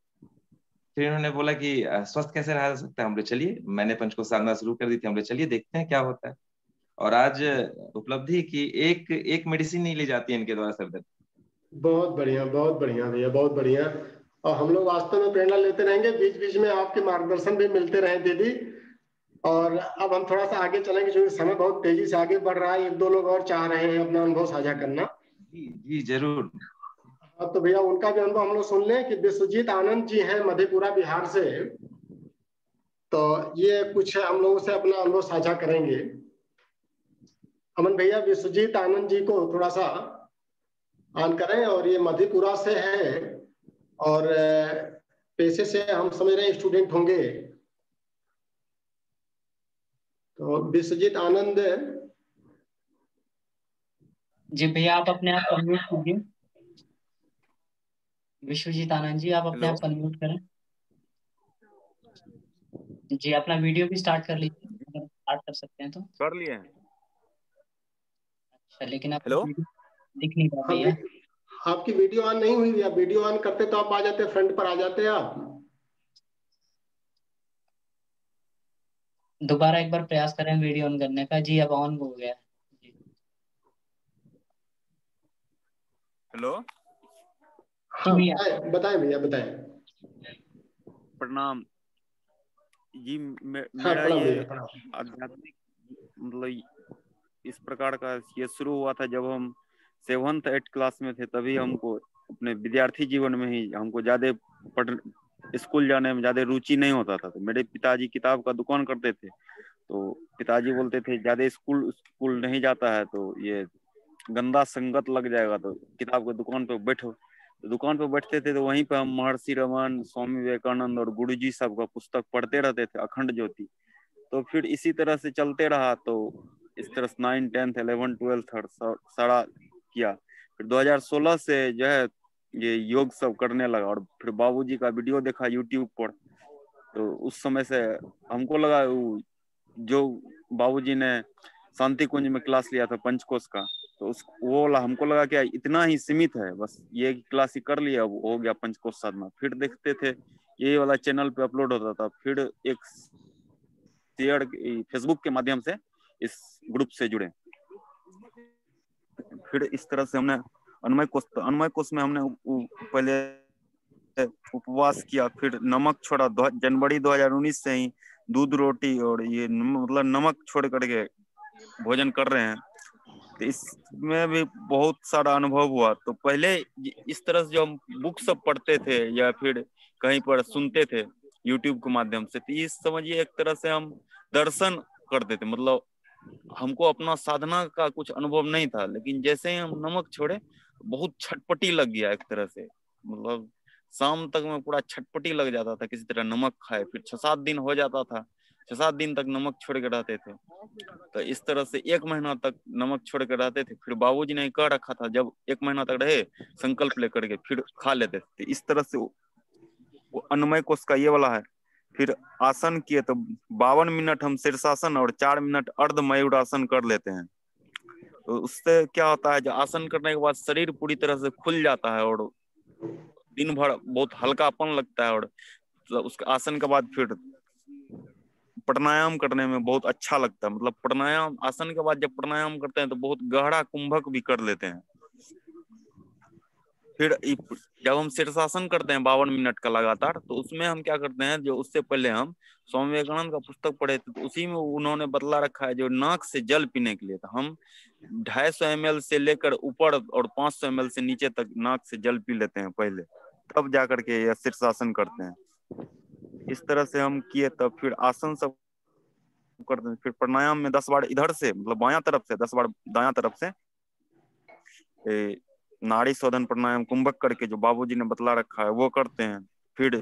फिर इन्होंने बोला कि स्वस्थ कैसे रहा जा सकता है। हम बोले चलिए, मैंने पंचकोश साधना शुरू कर दी थी, हम बोले चलिए देखते हैं क्या होता है। और आज उपलब्धि की एक मेडिसिन नहीं ली जाती है इनके द्वारा सर दर्द। बहुत बढ़िया भैया, बहुत बढ़िया। और हम लोग वास्तव में प्रेरणा लेते रहेंगे, बीच बीच में आपके मार्गदर्शन भी मिलते रहे दीदी। और अब हम थोड़ा सा आगे चलेंगे क्योंकि समय बहुत तेजी से आगे बढ़ रहा है, एक दो लोग और चाह रहे हैं अपना अनुभव साझा करना। जी जरूर। अब तो भैया उनका भी अनुभव हम लोग सुन लें कि विश्वजीत आनंद जी हैं मधेपुरा बिहार से, तो ये कुछ हम लोगों से अपना अनुभव साझा करेंगे। अमन भैया विश्वजीत आनंद जी को थोड़ा सा ऑन करें। और ये मधेपुरा से हैं और पेशे से हम समझ रहे हैं स्टूडेंट होंगे। तो विश्वजीत आनंद जी भैया, आप अपने आप अनम्यूट कीजिए। विश्वजीत आनंद जी, आप अपने आप अनम्यूट करें। जी, अपना वीडियो भी स्टार्ट कर लीजिए, अगर स्टार्ट कर सकते हैं तो। कर लिए हैं। अच्छा, लेकिन आप हेलो, दिख नहीं रहा भैया। आपकी वीडियो ऑन नहीं हुई भैया, वीडियो ऑन करते तो आप आ जाते, फ्रंट पर आ जाते आप। दोबारा एक बार प्रयास करें वीडियो ऑन करने का। जी, अब ऑन हो गया। हेलो। हाँ बताएं भैया, बताएं। प्रणाम जी। हाँ, मेरा प्रणाम ये भैया, आध्यात्मिक मतलब इस प्रकार का ये शुरू हुआ था जब हम 7th 8th क्लास में थे। तभी हमको अपने विद्यार्थी जीवन में ही हमको ज्यादा स्कूल जाने में ज्यादा रुचि नहीं होता था। तो मेरे पिताजी किताब का दुकान करते थे, तो पिताजी बोलते थे ज्यादा स्कूल नहीं जाता है तो ये गंदा संगत लग जाएगा, तो किताब की दुकान पे बैठो। तो दुकान पे बैठते थे तो वहीं पे हम महर्षि रमन, स्वामी विवेकानंद और गुरुजी साहब का पुस्तक पढ़ते रहते थे, अखंड ज्योति। तो फिर इसी तरह से चलते रहा। तो इस तरह 9th 10th 11th 12th सारा किया। फिर 2016 से जो है ये योग सब करने लगा। और फिर बाबूजी का वीडियो देखा यूट्यूब पर। तो उस समय से हमको लगा जो बाबूजी ने शांति कुंज में क्लास लिया था पंचकोश का, तो उस वो हमको लगा कि इतना ही सीमित है, बस ये क्लास ही कर लिया, वो हो गया पंचकोश साधना। फिर देखते थे ये वाला चैनल पे अपलोड होता था। फिर एक शेयर फेसबुक के माध्यम से इस ग्रुप से जुड़े। फिर इस तरह से हमने अन्वय कोश में हमने पहले उपवास किया, फिर नमक छोड़ा। जनवरी 2019 से ही दूध रोटी और ये मतलब नमक छोड़ करके भोजन कर रहे हैं। तो इसमें भी बहुत सारा अनुभव हुआ। तो पहले इस तरह से जो हम बुक सब पढ़ते थे या फिर कहीं पर सुनते थे यूट्यूब के माध्यम से, तो इस समझिए एक तरह से हम दर्शन करते थे। मतलब हमको अपना साधना का कुछ अनुभव नहीं था, लेकिन जैसे ही हम नमक छोड़े बहुत छटपटी लग गया एक तरह से। मतलब शाम तक में पूरा छटपटी लग जाता था किसी तरह नमक खाए। फिर 6-7 दिन हो जाता था, 6-7 दिन तक नमक छोड़ के रहते थे। तो इस तरह से 1 महीना तक नमक छोड़ के रहते थे। फिर बाबूजी ने कह रखा था जब 1 महीना तक रहे संकल्प लेकर के फिर खा लेते थे। इस तरह से वो अन्वय कोश का ये वाला है। फिर आसन किए तो 52 मिनट हम शीर्षासन और 4 मिनट अर्ध मयूरासन कर लेते हैं। तो उससे क्या होता है, जो आसन करने के बाद शरीर पूरी तरह से खुल जाता है और दिन भर बहुत हल्कापन लगता है। और उसके आसन के बाद फिर प्राणायाम करने में बहुत अच्छा लगता है। मतलब प्राणायाम आसन के बाद जब प्राणायाम करते हैं तो बहुत गहरा कुंभक भी कर लेते हैं। फिर जब हम शीर्षासन करते हैं 52 मिनट का लगातार, तो उसमें हम क्या करते हैं, जो उससे पहले हम स्वामी विवेकानंद का पुस्तक पढ़े थे, तो उसी में उन्होंने बतला रखा है जो नाक से जल पीने के लिए। तो हम 250 ml से लेकर ऊपर और 500 ml से नीचे तक नाक से जल पी लेते हैं पहले, तब जाकर के यह शीर्षासन करते हैं। इस तरह से हम किए, तब फिर आसन सब करते हैं। फिर प्राणायाम में 10 बार इधर से, मतलब बायां तरफ से, 10 बार दायां तरफ से नाड़ी शोधन प्राणायाम कुंभक करके जो बाबूजी ने बतला रखा है वो करते हैं। फिर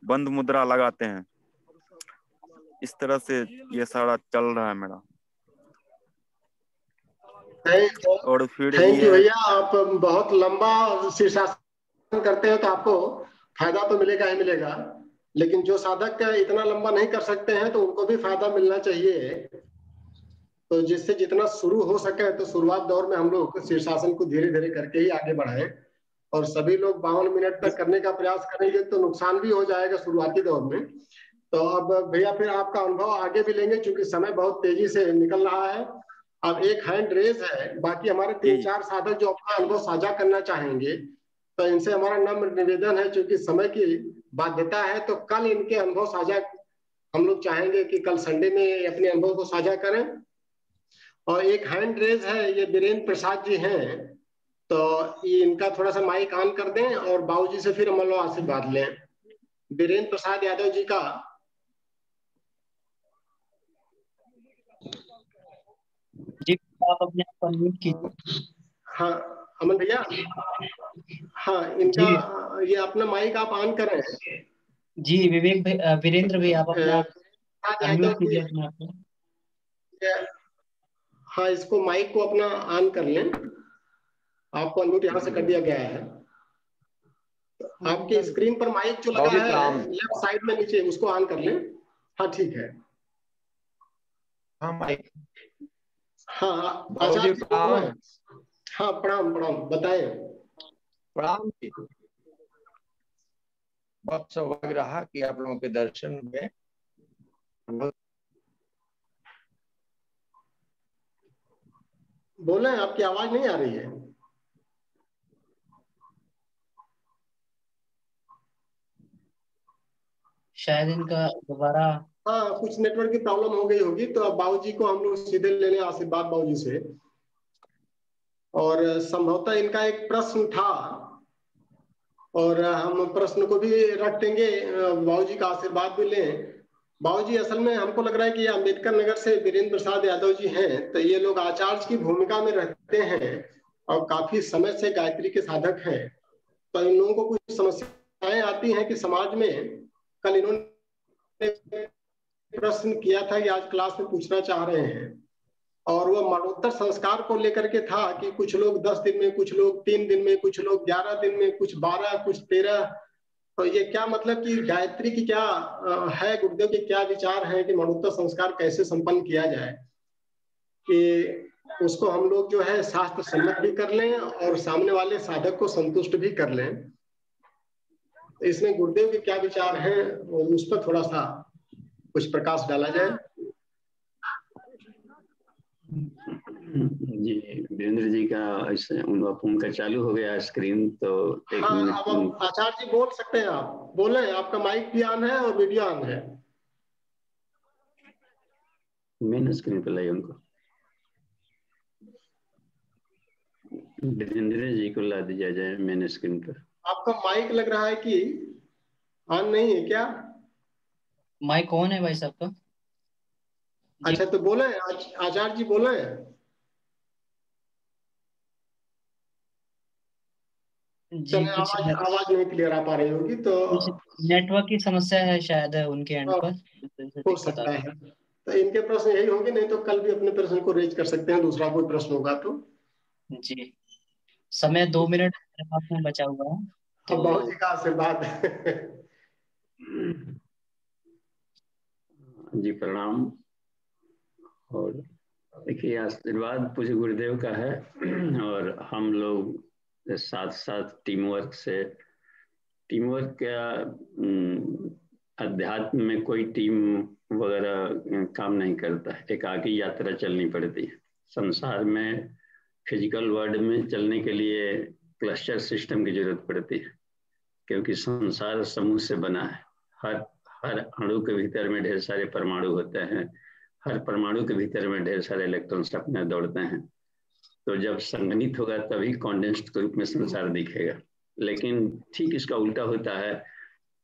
बंद मुद्रा लगाते हैं। इस तरह से ये सारा चल रहा है मेरा। और फिर थैंक यू भैया। आप बहुत लंबा शीर्षासन करते हैं तो आपको फायदा तो मिलेगा ही मिलेगा, लेकिन जो साधक इतना लंबा नहीं कर सकते हैं तो उनको भी फायदा मिलना चाहिए। तो जिससे जितना शुरू हो सके, तो शुरुआत दौर में हम लोग शीर्षासन को धीरे धीरे करके ही आगे बढ़ाएं। और सभी लोग 52 मिनट तक करने का प्रयास करेंगे तो नुकसान भी हो जाएगा शुरुआती दौर में। तो अब भैया फिर आपका अनुभव आगे भी लेंगे, क्योंकि समय बहुत तेजी से निकल रहा है। अब एक हैंड रेज है, बाकी हमारे 3-4 साधक जो अपना अनुभव साझा करना चाहेंगे, तो इनसे हमारा नम्र निवेदन है, क्योंकि समय की बाध्यता है, तो कल इनके अनुभव साझा हम लोग चाहेंगे कि कल संडे में अपने अनुभव को साझा करें। और एक हैंड रेज है, ये वीरेंद्र प्रसाद जी हैं, तो ये इनका थोड़ा सा माइक ऑन कर दें और बाबूजी से फिर हम लोग आशीर्वाद लें। वीरेंद्र प्रसाद यादव जी का। जी आप अपने आप को अनम्यूट कीजिए। हाँ अमन भैया, हाँ इनका ये अपना माइक आप ऑन करें। जी विवेक भाई, वीरेंद्र भाई आप अपना अनम्यूट कीजिए अपने आप को। हाँ इसको माइक को अपना ऑन कर लें, आपको अनम्यूट यहाँ से कर दिया गया है। आपके स्क्रीन पर माइक जो लगा है लेफ्ट साइड में नीचे, उसको ऑन कर लें। हाँ ठीक है। हाँ माइक। हाँ आचार्य जी प्रणाम। हाँ प्रणाम प्रणाम, बताएं। प्रणाम जी, बहुत सौभाग्य रहा कि आप लोगों के दर्शन में। बोले, आपकी आवाज नहीं आ रही है। शायद इनका दोबारा हाँ कुछ नेटवर्क की प्रॉब्लम हो गई होगी। तो अब बाबूजी को हम लोग सीधे ले लें आशीर्वाद बाबूजी से। और संभवतः इनका एक प्रश्न था और हम प्रश्न को भी रख देंगे, बाबूजी का आशीर्वाद भी लें। बाबूजी असल में हमको लग रहा है कि अम्बेडकर नगर से वीरेंद्र प्रसाद यादव जी हैं, तो ये लोग आचार्य की भूमिका में रहते हैं और काफी समय से गायत्री के साधक हैं। तो इन लोगों को कुछ समस्याएं आती हैं कि समाज में, कल इन्होंने प्रश्न किया था कि आज क्लास में पूछना चाह रहे हैं, और वह मरणोत्तर संस्कार को लेकर के था कि कुछ लोग 10 दिन में, कुछ लोग 3 दिन में, कुछ लोग 11 दिन में, कुछ 12, कुछ 13। तो ये क्या मतलब कि गायत्री की क्या है, गुरुदेव के क्या विचार हैं कि मरणोत्तर संस्कार कैसे संपन्न किया जाए, कि उसको हम लोग जो है शास्त्र सम्मत भी कर लें और सामने वाले साधक को संतुष्ट भी कर लें। तो इसमें गुरुदेव के क्या विचार हैं उस पर थोड़ा सा कुछ प्रकाश डाला जाए। जी वीरेंद्र जी का उनका चालू हो गया स्क्रीन, तो एक मिनट। अब आचार्य जी बोल सकते हैं, आप बोले, आपका माइक भी ऑन है और वीडियो ऑन है। मेन स्क्रीन पर लाइए उनको, वीरेंद्र जी को ला दिया जाए मेन स्क्रीन पर। आपका माइक लग रहा है कि ऑन नहीं है क्या? माइक ऑन है भाई साहब का। अच्छा तो बोले आचार्य जी, बोले। चलिए आवाज नहीं क्लियर आ पा रही होगी, तो नेटवर्क की समस्या है शायद उनके एंड पर, हो सकता है। तो इनके प्रश्न यही होंगे, नहीं तो कल भी अपने प्रश्न को रेज कर सकते हैं, दूसरा कोई प्रश्न होगा तो। जी समय 2 मिनट में बचा हुआ है, तो बाबू जी का आशीर्वाद। जी प्रणाम। और देखिए आशीर्वाद पूज्य गुरुदेव का है, और हम लोग साथ साथ टीम वर्क का अध्यात्म में कोई टीम वगैरह काम नहीं करता है, एकाकी यात्रा चलनी पड़ती है। संसार में फिजिकल वर्ल्ड में चलने के लिए क्लस्टर सिस्टम की जरूरत पड़ती है, क्योंकि संसार समूह से बना है। हर अणु के भीतर में ढेर सारे परमाणु होते हैं, हर परमाणु के भीतर में ढेर सारे इलेक्ट्रॉन्स अपने दौड़ते हैं। तो जब संगठित होगा तभी कॉन्डेंस्ड के रूप में संसार दिखेगा। लेकिन ठीक इसका उल्टा होता है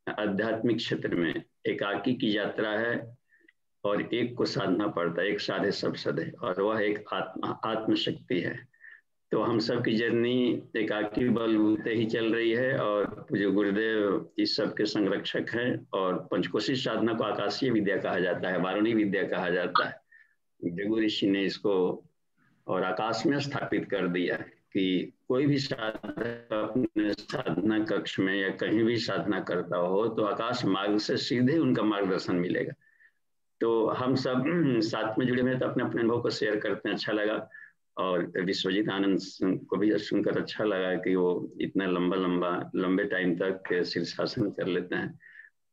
आध्यात्मिक क्षेत्र में। एकाकी की यात्रा है और एक को साधना पड़ता है, एक साधे सब सधे, और वह एक आत्मशक्ति है। तो हम सब की जर्नी एकाकी बलबूते ही चल रही है, और पूज्य गुरुदेव इस सब के संरक्षक हैं। और पंचकोशी साधना को आकाशीय विद्या कहा जाता है, वारुणी विद्या कहा जाता है। जगू ऋषि ने इसको और आकाश में स्थापित कर दिया कि कोई भी साधक अपने साधना कक्ष में या कहीं भी साधना करता हो तो आकाश मार्ग से सीधे उनका मार्गदर्शन मिलेगा। तो हम सब साथ में जुड़े हुए तो अपने अपने अनुभव को शेयर करते हैं, अच्छा लगा। और विश्वजीत आनंद को भी सुनकर अच्छा लगा कि वो इतना लंबे टाइम तक शीर्षासन कर लेते हैं।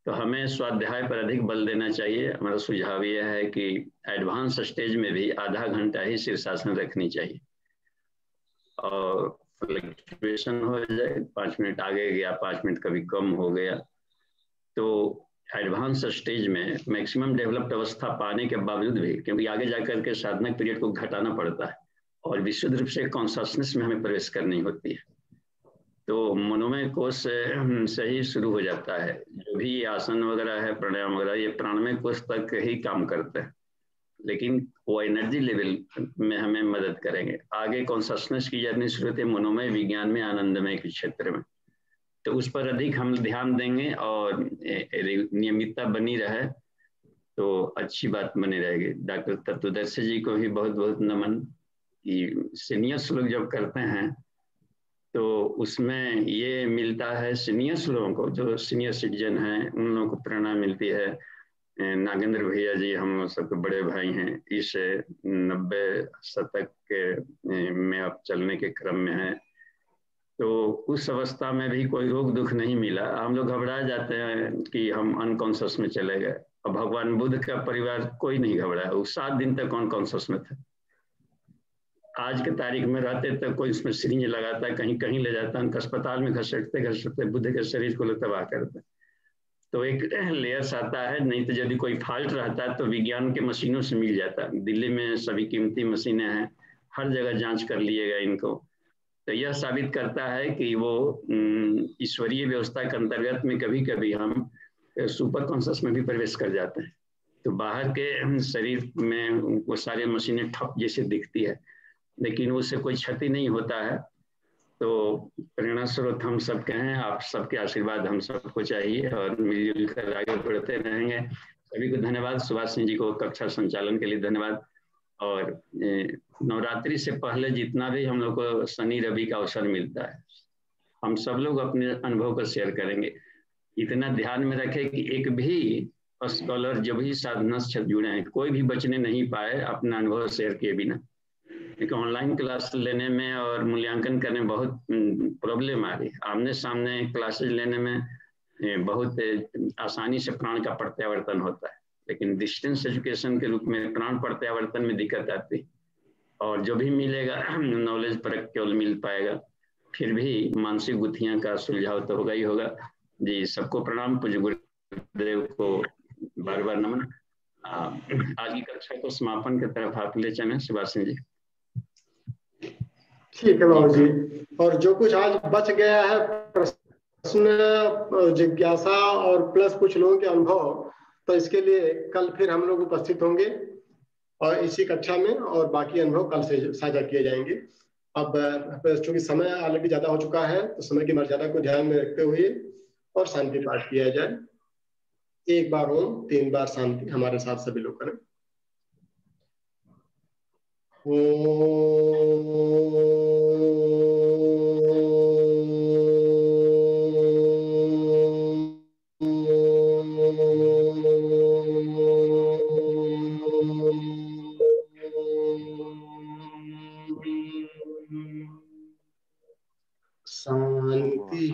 तो हमें स्वाध्याय पर अधिक बल देना चाहिए। हमारा सुझाव यह है कि एडवांस स्टेज में भी आधा घंटा ही शीर्षासन रखनी चाहिए और फ्लक्चुएशन हो जाए, 5 मिनट आगे गया, 5 मिनट कभी कम हो गया। तो एडवांस स्टेज में मैक्सिमम डेवलप्ड अवस्था पाने के बावजूद भी, क्योंकि आगे जाकर के साधना पीरियड को घटाना पड़ता है और विशुद्ध रूप से कॉन्शसनेस में हमें प्रवेश करनी होती है, तो मनोमय कोश से ही शुरू हो जाता है। जो भी आसन वगैरह है, प्राणायाम वगैरह, ये प्राणमय कोश तक ही काम करते हैं, लेकिन वो एनर्जी लेवल में हमें मदद करेंगे। आगे कॉन्शसनेस की जर्नी शुरू होती है मनोमय विज्ञान में, आनंदमय के क्षेत्र में, तो उस पर अधिक हम ध्यान देंगे और नियमितता बनी रहे तो अच्छी बात बनी रहेगी। डॉक्टर तत्वदर्शी जी को भी बहुत बहुत नमन कि सीनियर्स लोग जब करते हैं तो उसमें ये मिलता है सीनियर्स लोगों को, जो सीनियर सिटीजन हैं उन लोगों को प्रेरणा मिलती है। नागेंद्र भैया जी हम सबके बड़े भाई हैं, इस 90 शतक के में अब चलने के क्रम में है, तो उस अवस्था में भी कोई रोग दुख नहीं मिला। हम लोग घबरा जाते हैं कि हम अनकॉन्शियस में चले गए, और भगवान बुद्ध का परिवार कोई नहीं घबराया, वो 7 दिन तक अनकॉन्शियस में थे। आज के तारीख में रहते तो कोई उसमें सिरिंज लगाता है, कहीं कहीं ले जाता है, उनका अस्पताल में घसीटते बुद्ध के शरीर को तबाह करते। तो एक लेयर्स आता है, नहीं तो यदि कोई फॉल्ट रहता है तो विज्ञान के मशीनों से मिल जाता है। दिल्ली में सभी कीमती मशीनें हैं, हर जगह जांच कर लिएगा इनको, तो यह साबित करता है कि वो ईश्वरीय व्यवस्था के अंतर्गत में कभी कभी हम सुपर कॉन्शियस में भी प्रवेश कर जाते हैं। तो बाहर के शरीर में वो सारे मशीनें ठप जैसे दिखती है, लेकिन उससे कोई क्षति नहीं होता है। तो प्रेरणा स्रोत हम सबके हैं, आप सबके आशीर्वाद हम सबको चाहिए और मिलजुल कर आगे बढ़ते रहेंगे। सभी को धन्यवाद। सुभाष सिंह जी को कक्षा संचालन के लिए धन्यवाद। और नवरात्रि से पहले जितना भी हम लोग को शनि रवि का अवसर मिलता है, हम सब लोग अपने अनुभव को शेयर करेंगे। इतना ध्यान में रखें कि एक भी स्कॉलर जो भी साधना से जुड़े हैं, कोई भी बचने नहीं पाए अपना अनुभव शेयर किए बिना। क्योंकि ऑनलाइन क्लास लेने में और मूल्यांकन करने में बहुत प्रॉब्लम आ रही है। आमने सामने क्लासेज लेने में बहुत आसानी से प्राण का प्रत्यावर्तन होता है, लेकिन डिस्टेंस एजुकेशन के रूप में प्राण प्रत्यावर्तन में दिक्कत आती है। और जो भी मिलेगा नॉलेज पर केवल मिल पाएगा, फिर भी मानसिक गुत्थियां का सुलझाव तो होगा ही होगा। जी, सबको प्रणाम। पूज्य गुरुदेव को बार बार नमन। आज की कक्षा को समापन की तरफ आप ले चलें सुभाष सिंह जी। ठीक है बाबू जी। और जो कुछ आज बच गया है प्रश्न, जिज्ञासा और प्लस कुछ लोगों के अनुभव, तो इसके लिए कल फिर हम लोग उपस्थित होंगे और इसी कक्षा में, और बाकी अनुभव कल से साझा किए जाएंगे। अब चूंकि समय ऑलरेडी ज्यादा हो चुका है, तो समय की मर्यादा को ध्यान में रखते हुए और शांति पाठ किया जाए। 1 बार ओम, 3 बार शांति हमारे साथ सभी लोग करें। शांति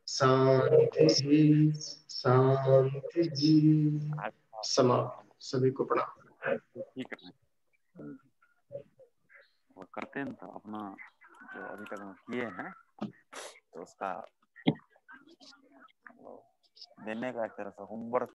शांति शांति। समाप्त। सभी को प्रणाम। ठीक है, वो करते हैं तो अपना जो अभी तक हम किए हैं तो उसका देने का एक तरह से होमवर्क